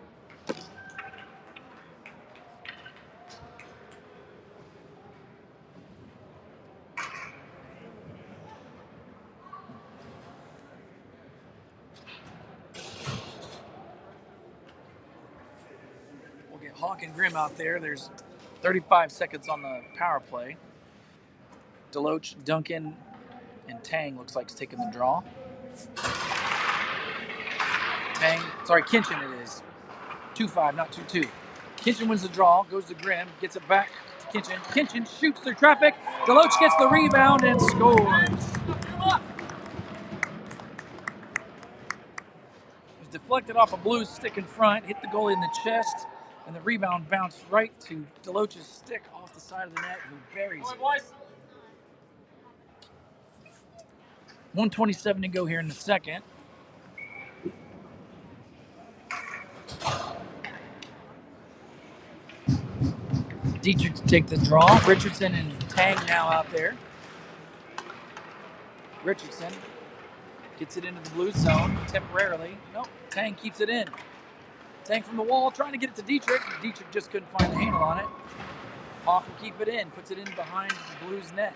We'll get Hawk and Grimm out there. There's 35 seconds on the power play. Deloach, Duncan, and Tang looks like is taking the draw. Kinchin it is. 2-5, not 2-2. Kinchin wins the draw, goes to Grimm, gets it back to Kinchin. Kinchin shoots through traffic. Deloach gets the rebound and scores. It was deflected off a Blues stick in front, hit the goalie in the chest, and the rebound bounced right to Deloach's stick off the side of the net, who buries it. 1:27 to go here in the second. Dietrich to take the draw. Richardson and Tang now out there. Richardson gets it into the blue zone temporarily. Nope, Tang keeps it in. Tang from the wall trying to get it to Dietrich. Dietrich just couldn't find the handle on it. Hawk will keep it in, puts it in behind the Blues net.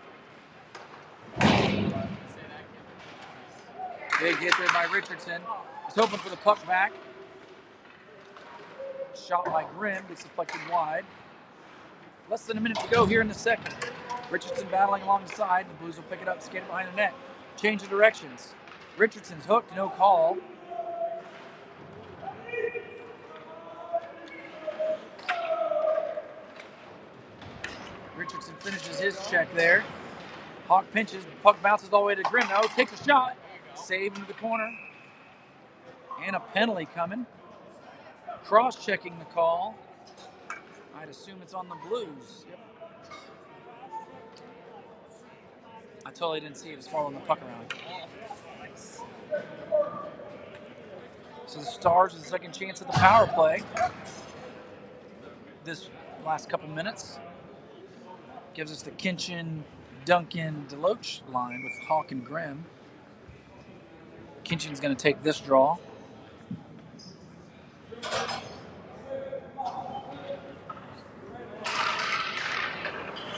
Big hit there by Richardson. He's hoping for the puck back. Shot by Grimm, gets deflected wide. Less than a minute to go here in the second. Richardson battling alongside. The Blues will pick it up, skate it behind the net. Change of directions. Richardson's hooked, no call. Richardson finishes his check there. Hawk pinches, the puck bounces all the way to Grimm now. Takes a shot. Save into the corner. And a penalty coming. Cross-checking the call. I'd assume it's on the Blues. Yep. I totally didn't see it. It was following the puck around. So the Stars with the second chance at the power play. This last couple minutes gives us the Kinchin, Duncan, Deloach line with Hawk and Grimm. Kinchin's going to take this draw.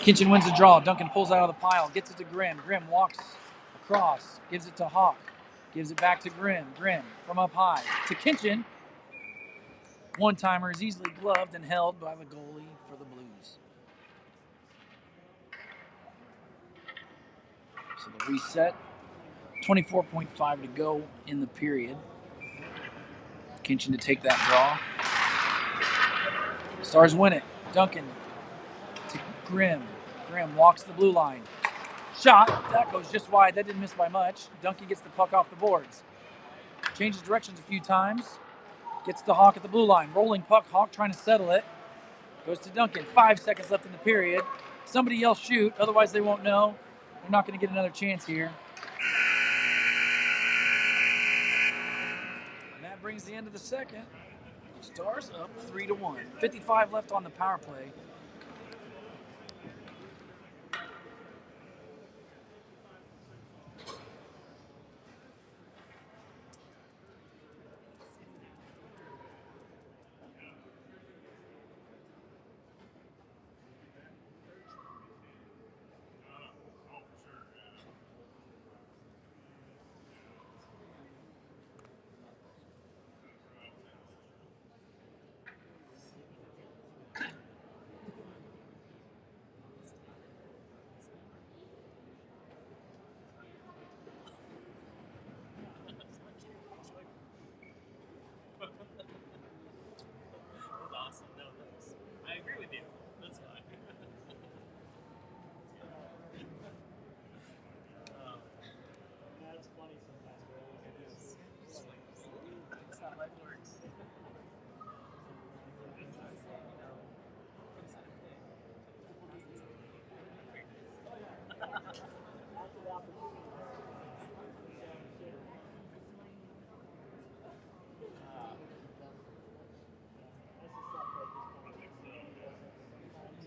Kinchin wins the draw. Duncan pulls out of the pile, gets it to Grimm. Grimm walks across, gives it to Hawk, gives it back to Grimm. Grimm from up high to Kinchin. One-timer is easily gloved and held by the goalie for the Blues. So the reset. 24.5 to go in the period. Kinchin to take that draw. Stars win it. Duncan to Grimm. Grimm walks the blue line. Shot. That goes just wide. That didn't miss by much. Duncan gets the puck off the boards. Changes directions a few times. Gets the Hawk at the blue line. Rolling puck. Hawk trying to settle it. Goes to Duncan. 5 seconds left in the period. Somebody else shoot. Otherwise they won't know. They're not going to get another chance here. And that brings the end of the second. Stars up 3-1. 55 left on the power play.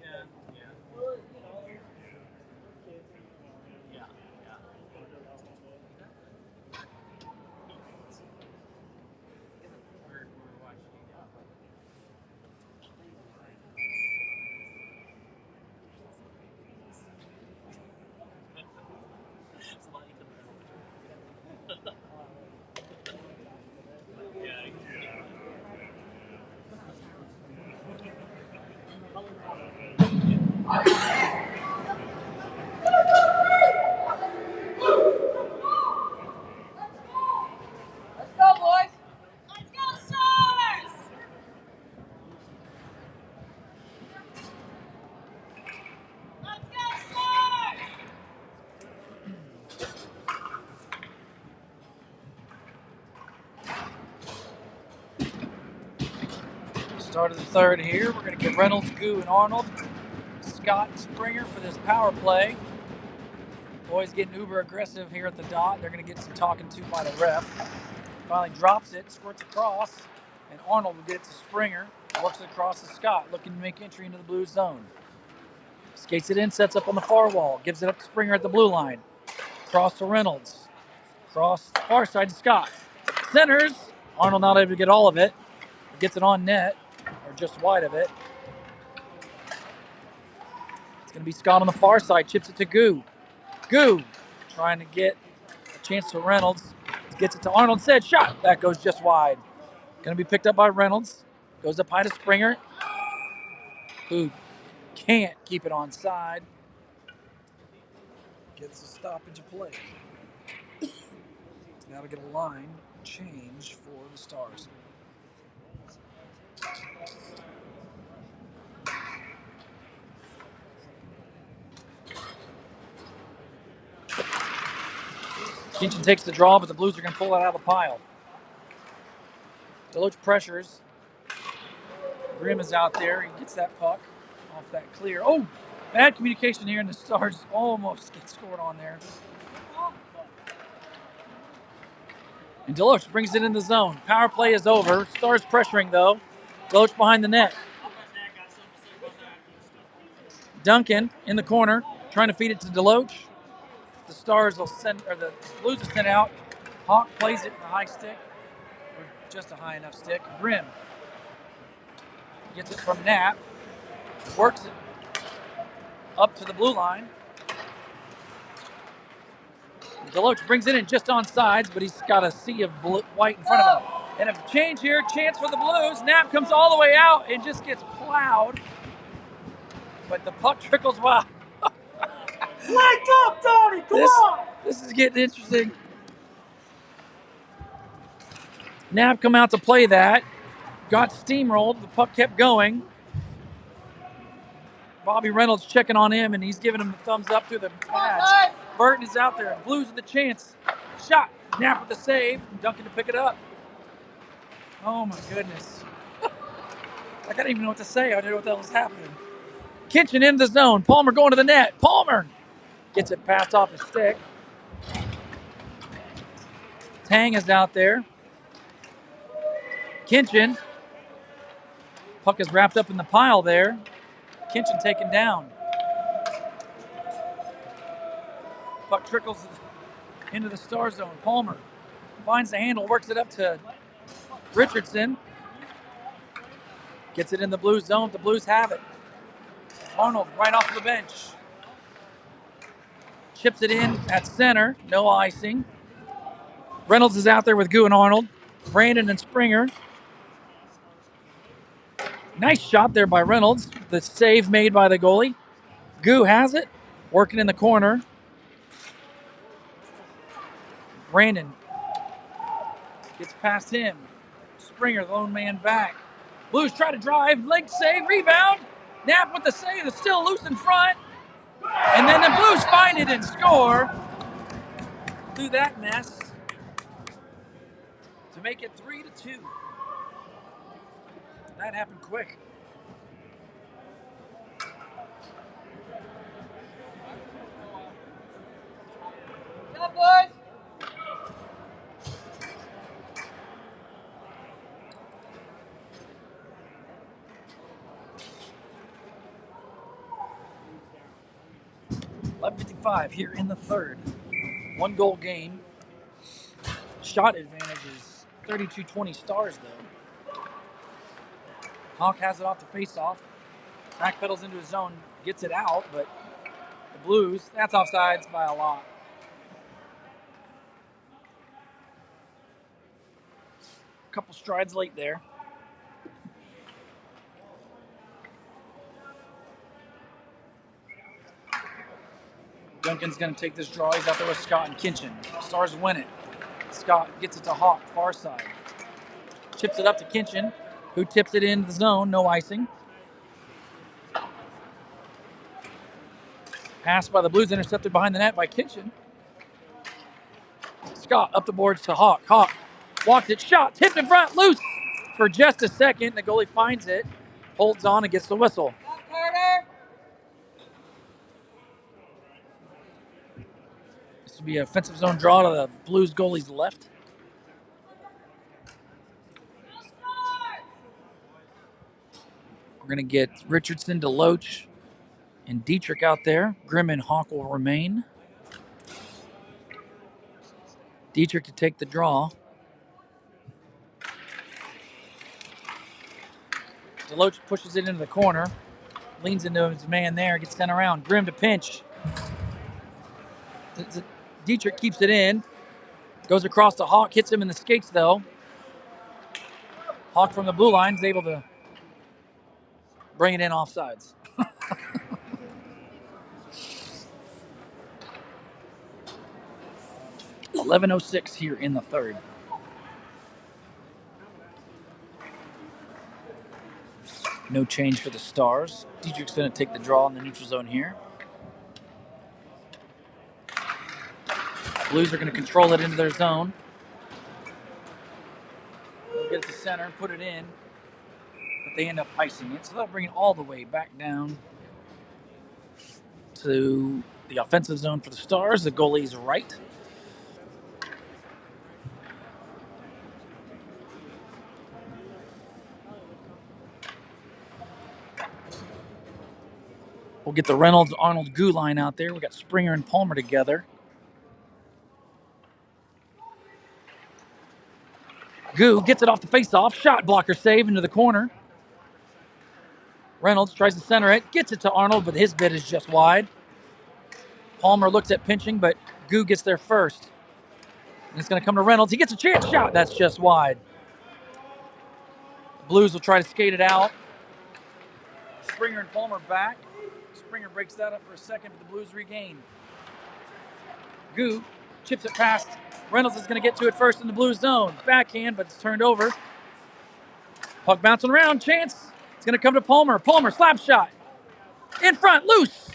Yeah, yeah. Yeah, yeah. We're watching. Let's go, boys. Let's go, Stars. Let's go, Stars. Start of the third here. We're going to get Reynolds, Goo, and Arnold, Scott, and Springer for this power play. Boys getting uber aggressive here at the dot. They're going to get some talking to by the ref. Finally drops it, squirts across, and Arnold will get it to Springer. Works it across to Scott, looking to make entry into the blue zone. Skates it in, sets up on the far wall, gives it up to Springer at the blue line. Cross to Reynolds. Cross far side to Scott. Centers. Arnold not able to get all of it. Gets it on net, or just wide of it. It's going to be Scott on the far side. Chips it to Goo. Goo trying to get a chance to Reynolds. Gets it to Arnold. Said shot. That goes just wide. Going to be picked up by Reynolds. Goes up high to Springer, who can't keep it on side. Gets a stoppage of play. Now to get a line change for the Stars. Kinchin takes the draw, but the Blues are going to pull it out of the pile. Deloach pressures. Grimm is out there. He gets that puck off that clear. Oh, bad communication here, and the Stars almost get scored on there. And Deloach brings it in the zone. Power play is over. Stars pressuring, though. Deloach behind the net. Duncan in the corner, trying to feed it to Deloach. The Stars will send, or the Blues will send out. Hawk plays it in the high stick, or just a high enough stick. Grimm gets it from Knapp, works it up to the blue line. Deloach brings it in just on sides, but he's got a sea of white in front of him. And a change here, chance for the Blues. Knapp comes all the way out and just gets plowed. But the puck trickles wild. Wake up, Tony! Come on! This is getting interesting. Knapp come out to play that. Got steamrolled. The puck kept going. Bobby Reynolds checking on him, and he's giving him the thumbs up through the pads. Burton is out there. Blues with the chance. Shot. Knapp with the save. Duncan to pick it up. Oh, my goodness. I don't even know what to say. I don't know what the hell was happening. Kinchin into the zone. Palmer going to the net. Palmer gets it passed off his stick. Tang is out there. Kinchin. Puck is wrapped up in the pile there. Kinchin taken down. Puck trickles into the Star zone. Palmer finds the handle, works it up to Richardson. Gets it in the Blues zone. The Blues have it. Arnold right off the bench. Chips it in at center. No icing. Reynolds is out there with Goo and Arnold. Brandon and Springer. Nice shot there by Reynolds. The save made by the goalie. Goo has it. Working in the corner. Brandon gets past him. Springer, the lone man back. Blues try to drive. Leg save. Rebound. Knapp with the save. It's still loose in front. And then the Blues find it and score through that mess to make it 3-2. That happened quick. boys. 11:55 here in the third. 1-goal game. Shot advantage is 32-20 Stars, though. Hawk has it off the face-off. Backpedals into his zone, gets it out, but the Blues, that's offsides by a lot. A couple strides late there. Duncan's going to take this draw. He's out there with Scott and Kinchin. Stars win it. Scott gets it to Hawk, far side. Chips it up to Kinchin, who tips it into the zone. No icing. Pass by the Blues, intercepted behind the net by Kinchin. Scott up the boards to Hawk. Hawk walks it, shot, tipped in front, loose for just a second. The goalie finds it, holds on and gets the whistle. This will be an offensive zone draw to the Blues goalie's left. We're going to get Richardson, Deloach, and Dietrich out there. Grimm and Hawk will remain. Dietrich to take the draw. Deloach pushes it into the corner. Leans into his man there, gets sent around. Grimm to pinch. Dietrich keeps it in. Goes across to Hawk, hits him in the skates though. Hawk from the blue line is able to bring it in offsides. 11:06 here in the third. No change for the Stars. Dietrich's going to take the draw in the neutral zone here. Blues are going to control it into their zone. They'll get it to center and put it in, but they end up icing it. So they'll bring it all the way back down to the offensive zone for the Stars. The goalie's right. We'll get the Reynolds-Arnold Goo line out there. We got Springer and Palmer together. Goo gets it off the face-off. Shot blocker save into the corner. Reynolds tries to center it. Gets it to Arnold, but his bid is just wide. Palmer looks at pinching, but Goo gets there first. And it's going to come to Reynolds. He gets a chance shot. That's just wide. The Blues will try to skate it out. Springer and Palmer back. Springer breaks that up for a second, but the Blues regain. Goo chips it past. Reynolds is going to get to it first in the Blues zone. Backhand, but it's turned over. Puck bouncing around. Chance. It's going to come to Palmer. Palmer, slap shot. In front, loose.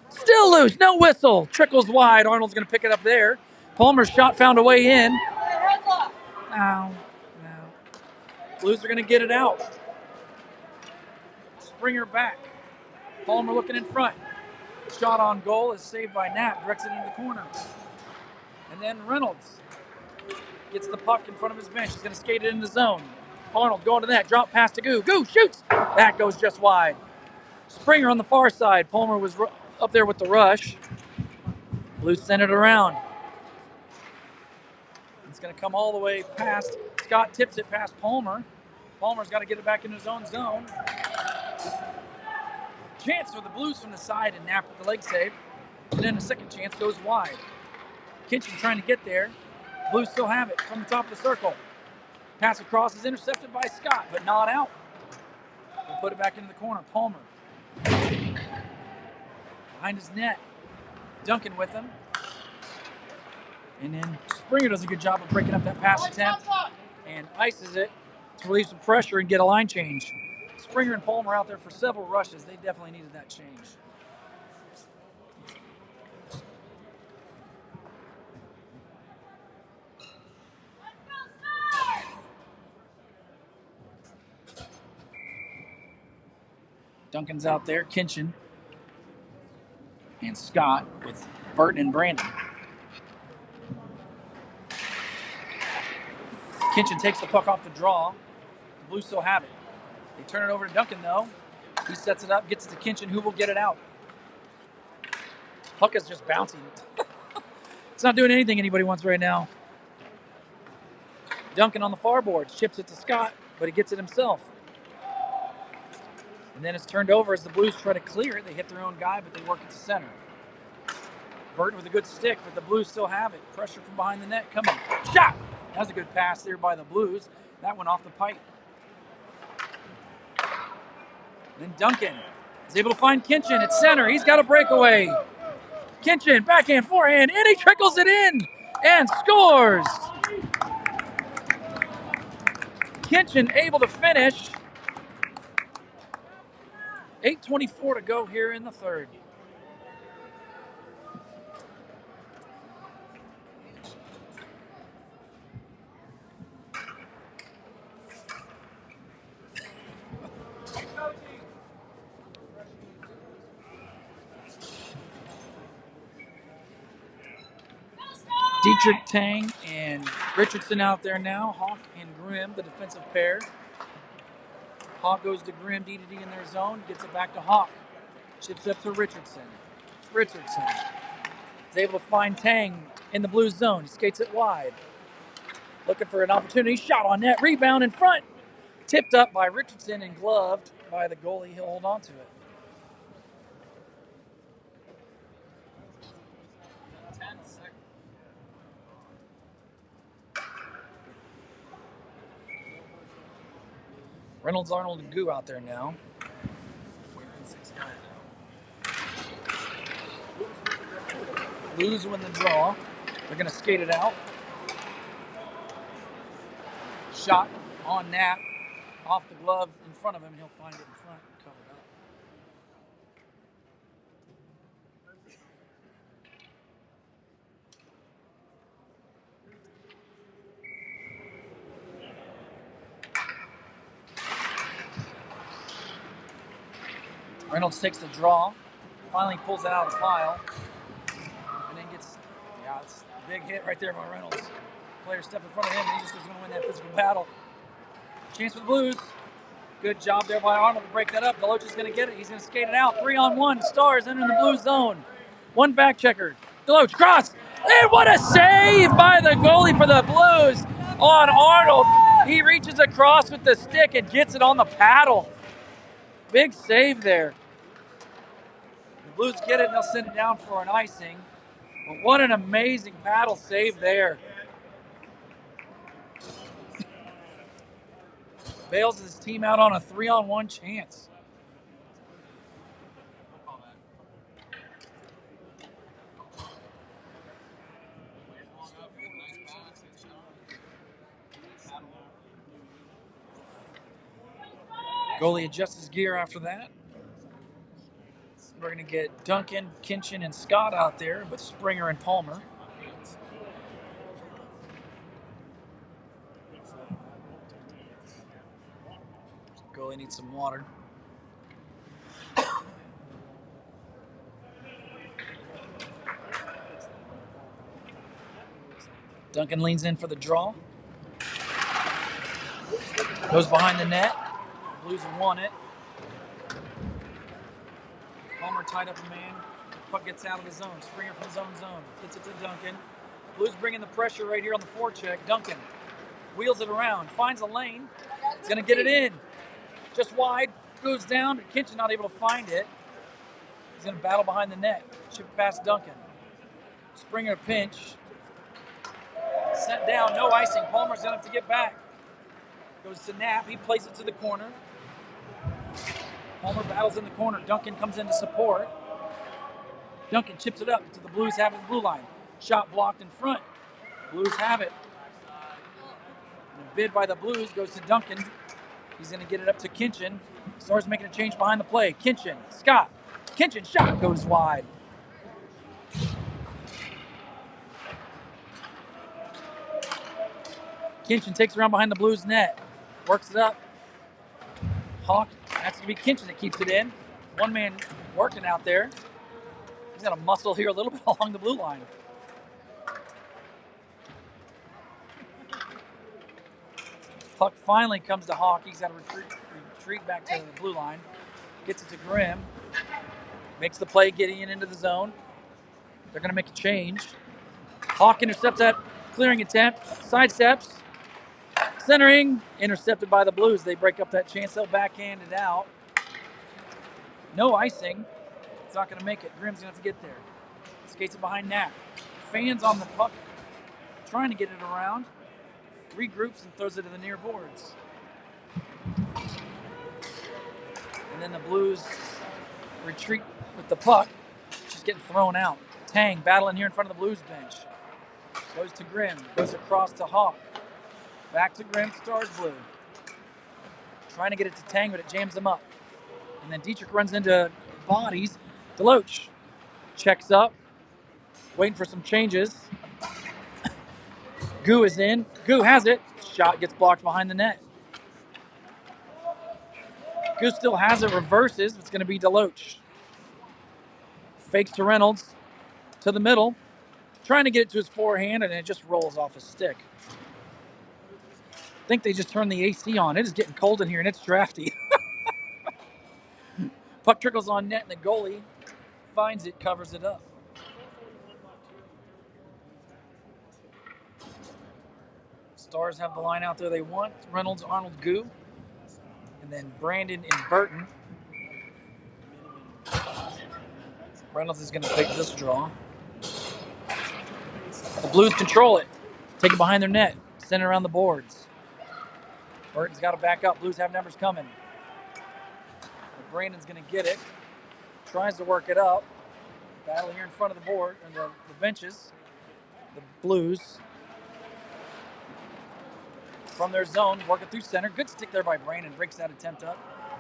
Still loose. No whistle. Trickles wide. Arnold's going to pick it up there. Palmer's shot found a way in. No. Blues are going to get it out. Springer back. Palmer looking in front. Shot on goal is saved by Knapp. Directs it into the corner. And then Reynolds gets the puck in front of his bench. He's going to skate it in the zone. Arnold going to that. Drop pass to Goo. Goo shoots. That goes just wide. Springer on the far side. Palmer was up there with the rush. Blues send it around. It's going to come all the way past. Scott tips it past Palmer. Palmer's got to get it back into his own zone. Chance for the Blues from the side, and Knapp with the leg save. And then a second chance goes wide. Kinchin trying to get there. Blues still have it from the top of the circle. Pass across is intercepted by Scott, but not out. We'll put it back into the corner. Palmer. Behind his net. Duncan with him. And then Springer does a good job of breaking up that pass attempt and ices it to relieve some pressure and get a line change. Springer and Palmer out there for several rushes. They definitely needed that change. Duncan's out there, Kinchin and Scott with Burton and Brandon. Kinchin takes the puck off the draw. The Blues still have it. They turn it over to Duncan, though. He sets it up, gets it to Kinchin, who will get it out. Puck is just bouncing. It's not doing anything anybody wants right now. Duncan on the far boards, chips it to Scott, but he gets it himself. And then it's turned over as the Blues try to clear it. They hit their own guy, but they work it to center. Burton with a good stick, but the Blues still have it. Pressure from behind the net coming. Shot! That was a good pass there by the Blues. That went off the pipe. Then Duncan is able to find Kinchin at center. He's got a breakaway. Kinchin, backhand, forehand, and he trickles it in and scores. Kinchin able to finish. 8:24 to go here in the third. Dietrich Tang and Richardson out there now. Hawk and Grimm, the defensive pair. Hawk goes to Grimm, D2D in their zone, gets it back to Hawk. Chips up to Richardson. Richardson is able to find Tang in the Blues zone. He skates it wide. Looking for an opportunity. Shot on net. Rebound in front. Tipped up by Richardson and gloved by the goalie. He'll hold on to it. Reynolds, Arnold, and Goo out there now. Blues win the draw. They're going to skate it out. Shot on Knapp. Off the glove in front of him. He'll find it in front. Covered up. Reynolds takes the draw, finally pulls it out of the pile, and then gets, it's a big hit right there by Reynolds. Player step in front of him, and he just is going to win that physical battle. Chance for the Blues. Good job there by Arnold to break that up. Deloach is going to get it. He's going to skate it out. 3-on-1. Stars entering the Blues zone. One back checker. Deloach cross. And what a save by the goalie for the Blues on Arnold. He reaches across with the stick and gets it on the paddle. Big save there. The Blues get it and they'll send it down for an icing. But what an amazing paddle save there. Bails his team out on a 3-on-1 chance. Goalie adjusts his gear after that. We're going to get Duncan, Kinchin, and Scott out there with Springer and Palmer. Goalie needs some water. Duncan leans in for the draw. Goes behind the net. Blues have won it. Palmer tied up a man. Puck gets out of the zone. Springer from his own zone. Gets it to Duncan. Blues bringing the pressure right here on the forecheck. Duncan wheels it around. Finds a lane. He's going to get it in. Just wide. Goes down. Kinchin not able to find it. He's going to battle behind the net. Chip past Duncan. Springer pinch. Sent down. No icing. Palmer's going to have to get back. Goes to Knapp. He plays it to the corner. Palmer battles in the corner. Duncan comes in to support. Duncan chips it up to the Blues have it the blue line. Shot blocked in front. Blues have it. And a bid by the Blues goes to Duncan. He's going to get it up to Kinchin. Stars making a change behind the play. Kinchin, Scott. Kinchin shot goes wide. Kinchin takes around behind the Blues net. Works it up. Hawk, that's going to be Kinchin that keeps it in. One man working out there. He's got a muscle here a little bit along the blue line. Puck finally comes to Hawk. He's got to retreat back to the blue line. Gets it to Grimm. Makes the play getting into the zone. They're going to make a change. Hawk intercepts that clearing attempt. Sidesteps. Centering. Intercepted by the Blues. They break up that chance. They'll backhand it out. No icing. It's not going to make it. Grimm's going to have to get there. Skates it behind Knapp. Fans on the puck. Trying to get it around. Regroups and throws it to the near boards. And then the Blues retreat with the puck. Just getting thrown out. Tang battling here in front of the Blues bench. Goes to Grimm. Goes across to Hawk. Back to Grimm. Stars blue. Trying to get it to Tang, but it jams him up. And then Dietrich runs into bodies. Deloach checks up. Waiting for some changes. Gu is in. Gu has it. Shot gets blocked behind the net. Gu still has it. Reverses. It's going to be Deloach. Fakes to Reynolds. To the middle. Trying to get it to his forehand, and it just rolls off his stick. I think they just turned the AC on. It is getting cold in here, and it's drafty. Puck trickles on net, and the goalie finds it, covers it up. Stars have the line out there they want. Reynolds, Arnold, Gu. And then Brandon and Burton. Reynolds is going to take this draw. The Blues control it. Take it behind their net. Send it around the boards. Burton's got to back up. Blues have numbers coming. But Brandon's going to get it. Tries to work it up. Battle here in front of the board, and the benches. The Blues. From their zone, working through center. Good stick there by Brandon. Breaks that attempt up.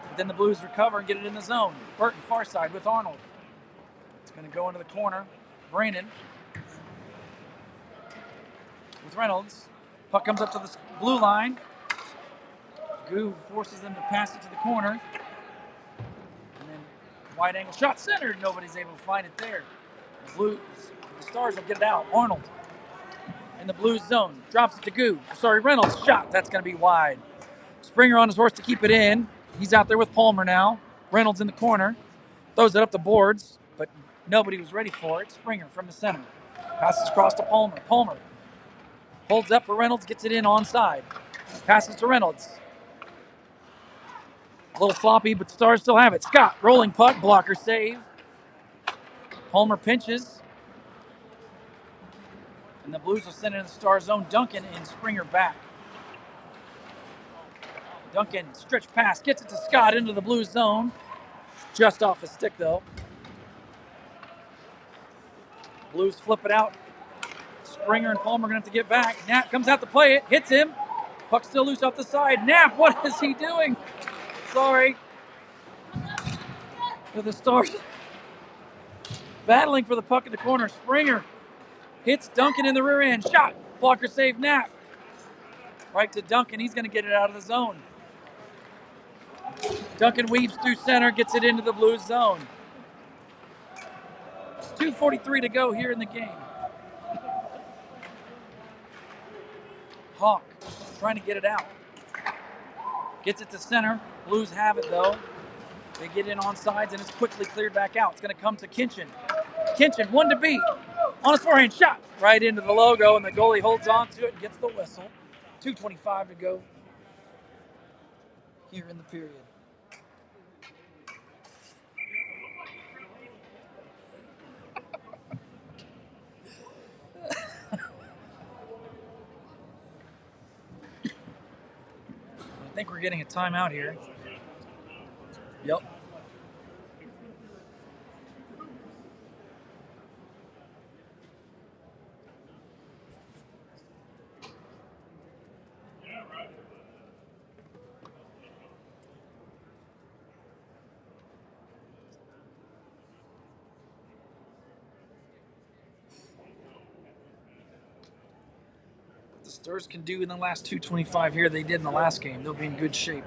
But then the Blues recover and get it in the zone. Burton far side with Arnold. It's going to go into the corner. Brandon. With Reynolds. Puck comes up to the blue line. Gu forces them to pass it to the corner. And then wide angle shot centered. Nobody's able to find it there. The Stars will get it out. Arnold. In the Blues zone. Drops it to Gu. Reynolds. Shot. That's going to be wide. Springer on his horse to keep it in. He's out there with Palmer now. Reynolds in the corner. Throws it up the boards, but nobody was ready for it. Springer from the center. Passes across to Palmer. Palmer holds up for Reynolds. Gets it in onside. Passes to Reynolds. A little floppy, but Stars still have it. Scott. Rolling puck. Blocker save. Palmer pinches. And the Blues will send it in the Star zone. Duncan and Springer back. Duncan, stretch pass, gets it to Scott into the Blues zone. Just off his stick, though. Blues flip it out. Springer and Palmer are going to have to get back. Knapp comes out to play it, hits him. Puck still loose off the side. Knapp, what is he doing? Sorry. With the Stars battling for the puck in the corner. Springer hits Duncan in the rear end. Shot. Blocker save Knapp. Right to Duncan. He's going to get it out of the zone. Duncan weaves through center, gets it into the Blues zone. 2:43 to go here in the game. Hawk trying to get it out. Gets it to center. Blues have it, though. They get in on sides, and it's quickly cleared back out. It's going to come to Kinchin. Kinchin, one to beat. On his forehand shot. Right into the logo, and the goalie holds on to it and gets the whistle. 2:25 to go here in the period. I think we're getting a timeout here. Yep. Stars can do in the last 2:25 here they did in the last game. They'll be in good shape.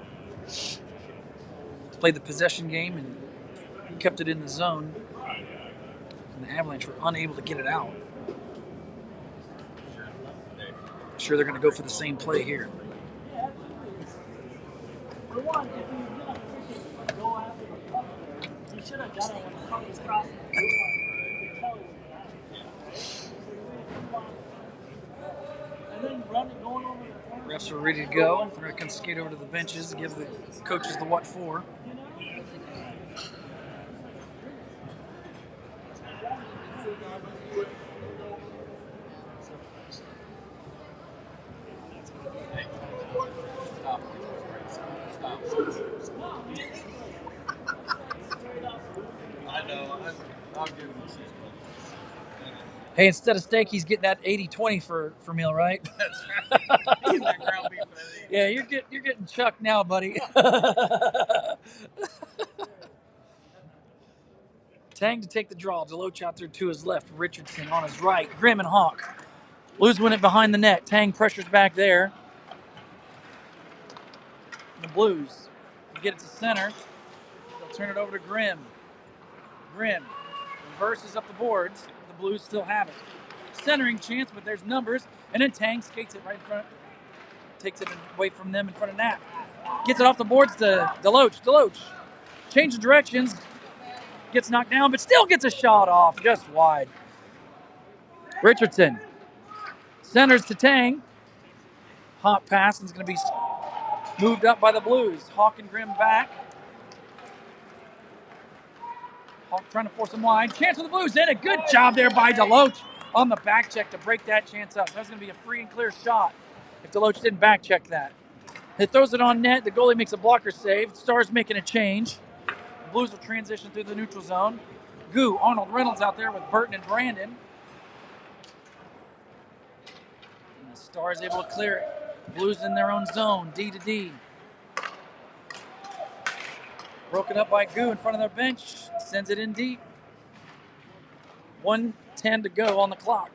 Played the possession game and kept it in the zone. And the Avalanche were unable to get it out. I'm sure they're going to go for the same play here. should have done it when the puck was crossing the blue line. You could tell it was that. And then going over the corner. Refs are ready to go. They're going to skate over to the benches, give the coaches the what for. I know. I'll give him this. Hey, instead of steak, he's getting that 80-20 for meal, right? That's right. He's that ground beef for that. Yeah, you're getting chucked now, buddy. Tang to take the draw. Deloach out there to his left. Richardson on his right. Grimm and Hawk. Blues win it behind the net. Tang pressures back there. The Blues get it to center. They'll turn it over to Grimm. Grimm reverses up the boards. The Blues still have it. Centering chance, but there's numbers. And then Tang skates it right in front. Takes it away from them in front of Knapp. Gets it off the boards to Deloach. Deloach changes directions. Gets knocked down, but still gets a shot off just wide. Richardson centers to Tang. Hot pass is going to be moved up by the Blues. Hawk and Grimm back. Hawk trying to force him wide. Chance for the Blues. And a good job there by Deloach on the back check to break that chance up. That's going to be a free and clear shot if Deloach didn't back check that. He throws it on net. The goalie makes a blocker save. Stars making a change. The Blues will transition through the neutral zone. Goo, Arnold Reynolds out there with Burton and Brandon. And the Stars able to clear it. Blues in their own zone, D to D. Broken up by Goo in front of their bench. Sends it in deep. 1:10 to go on the clock.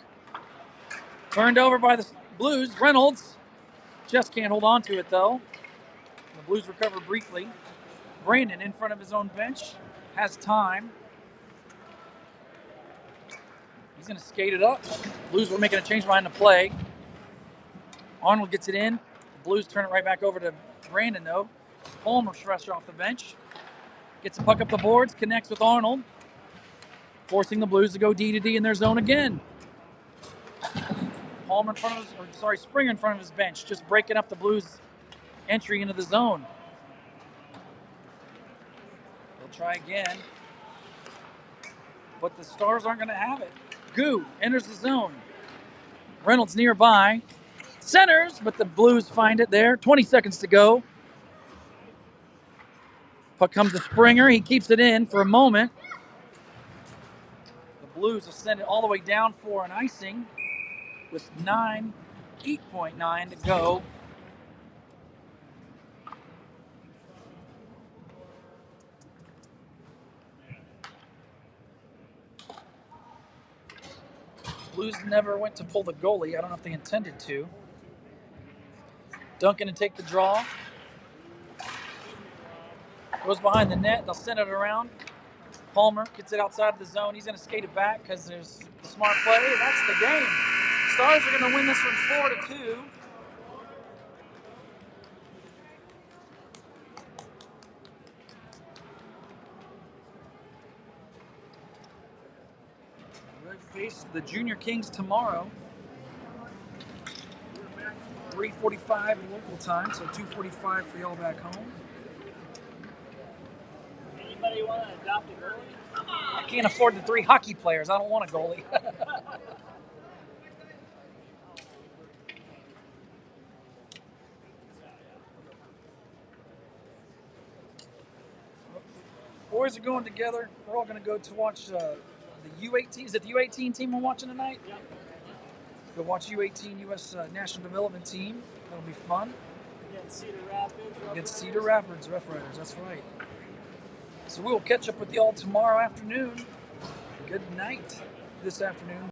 Turned over by the Blues. Reynolds just can't hold on to it, though. The Blues recover briefly. Brandon in front of his own bench. Has time. He's going to skate it up. Blues were making a change behind the play. Arnold gets it in. The Blues turn it right back over to Brandon, though. Palmer fresh off the bench. Gets the puck up the boards. Connects with Arnold. Forcing the Blues to go D to D in their zone again. Palmer in front of his, Springer in front of his bench. Just breaking up the Blues' entry into the zone. They'll try again. But the Stars aren't going to have it. Goo enters the zone. Reynolds nearby. Centers, but the Blues find it there. 20 seconds to go. Puck comes to Springer. He keeps it in for a moment. The Blues will send it all the way down for an icing with 8.9 to go. Blues never went to pull the goalie. I don't know if they intended to. Duncan to take the draw. Goes behind the net. They'll send it around. Palmer gets it outside of the zone. He's going to skate it back because there's the smart play. That's the game. Stars are going to win this one 4-2. They face the Junior Kings tomorrow. 3:45 local time, so 2:45 for y'all back home. Anybody want to adopt a goalie? I can't afford the 3 hockey players. I don't want a goalie. Boys are going together. We're all going to go to watch the U18. Is it the U18 team we're watching tonight? Yep. Go watch U18 U.S. National Development Team. That'll be fun. Against Cedar Rapids. Against Cedar Rapids Rough Riders. That's right. So we will catch up with y'all tomorrow afternoon. Good night this afternoon.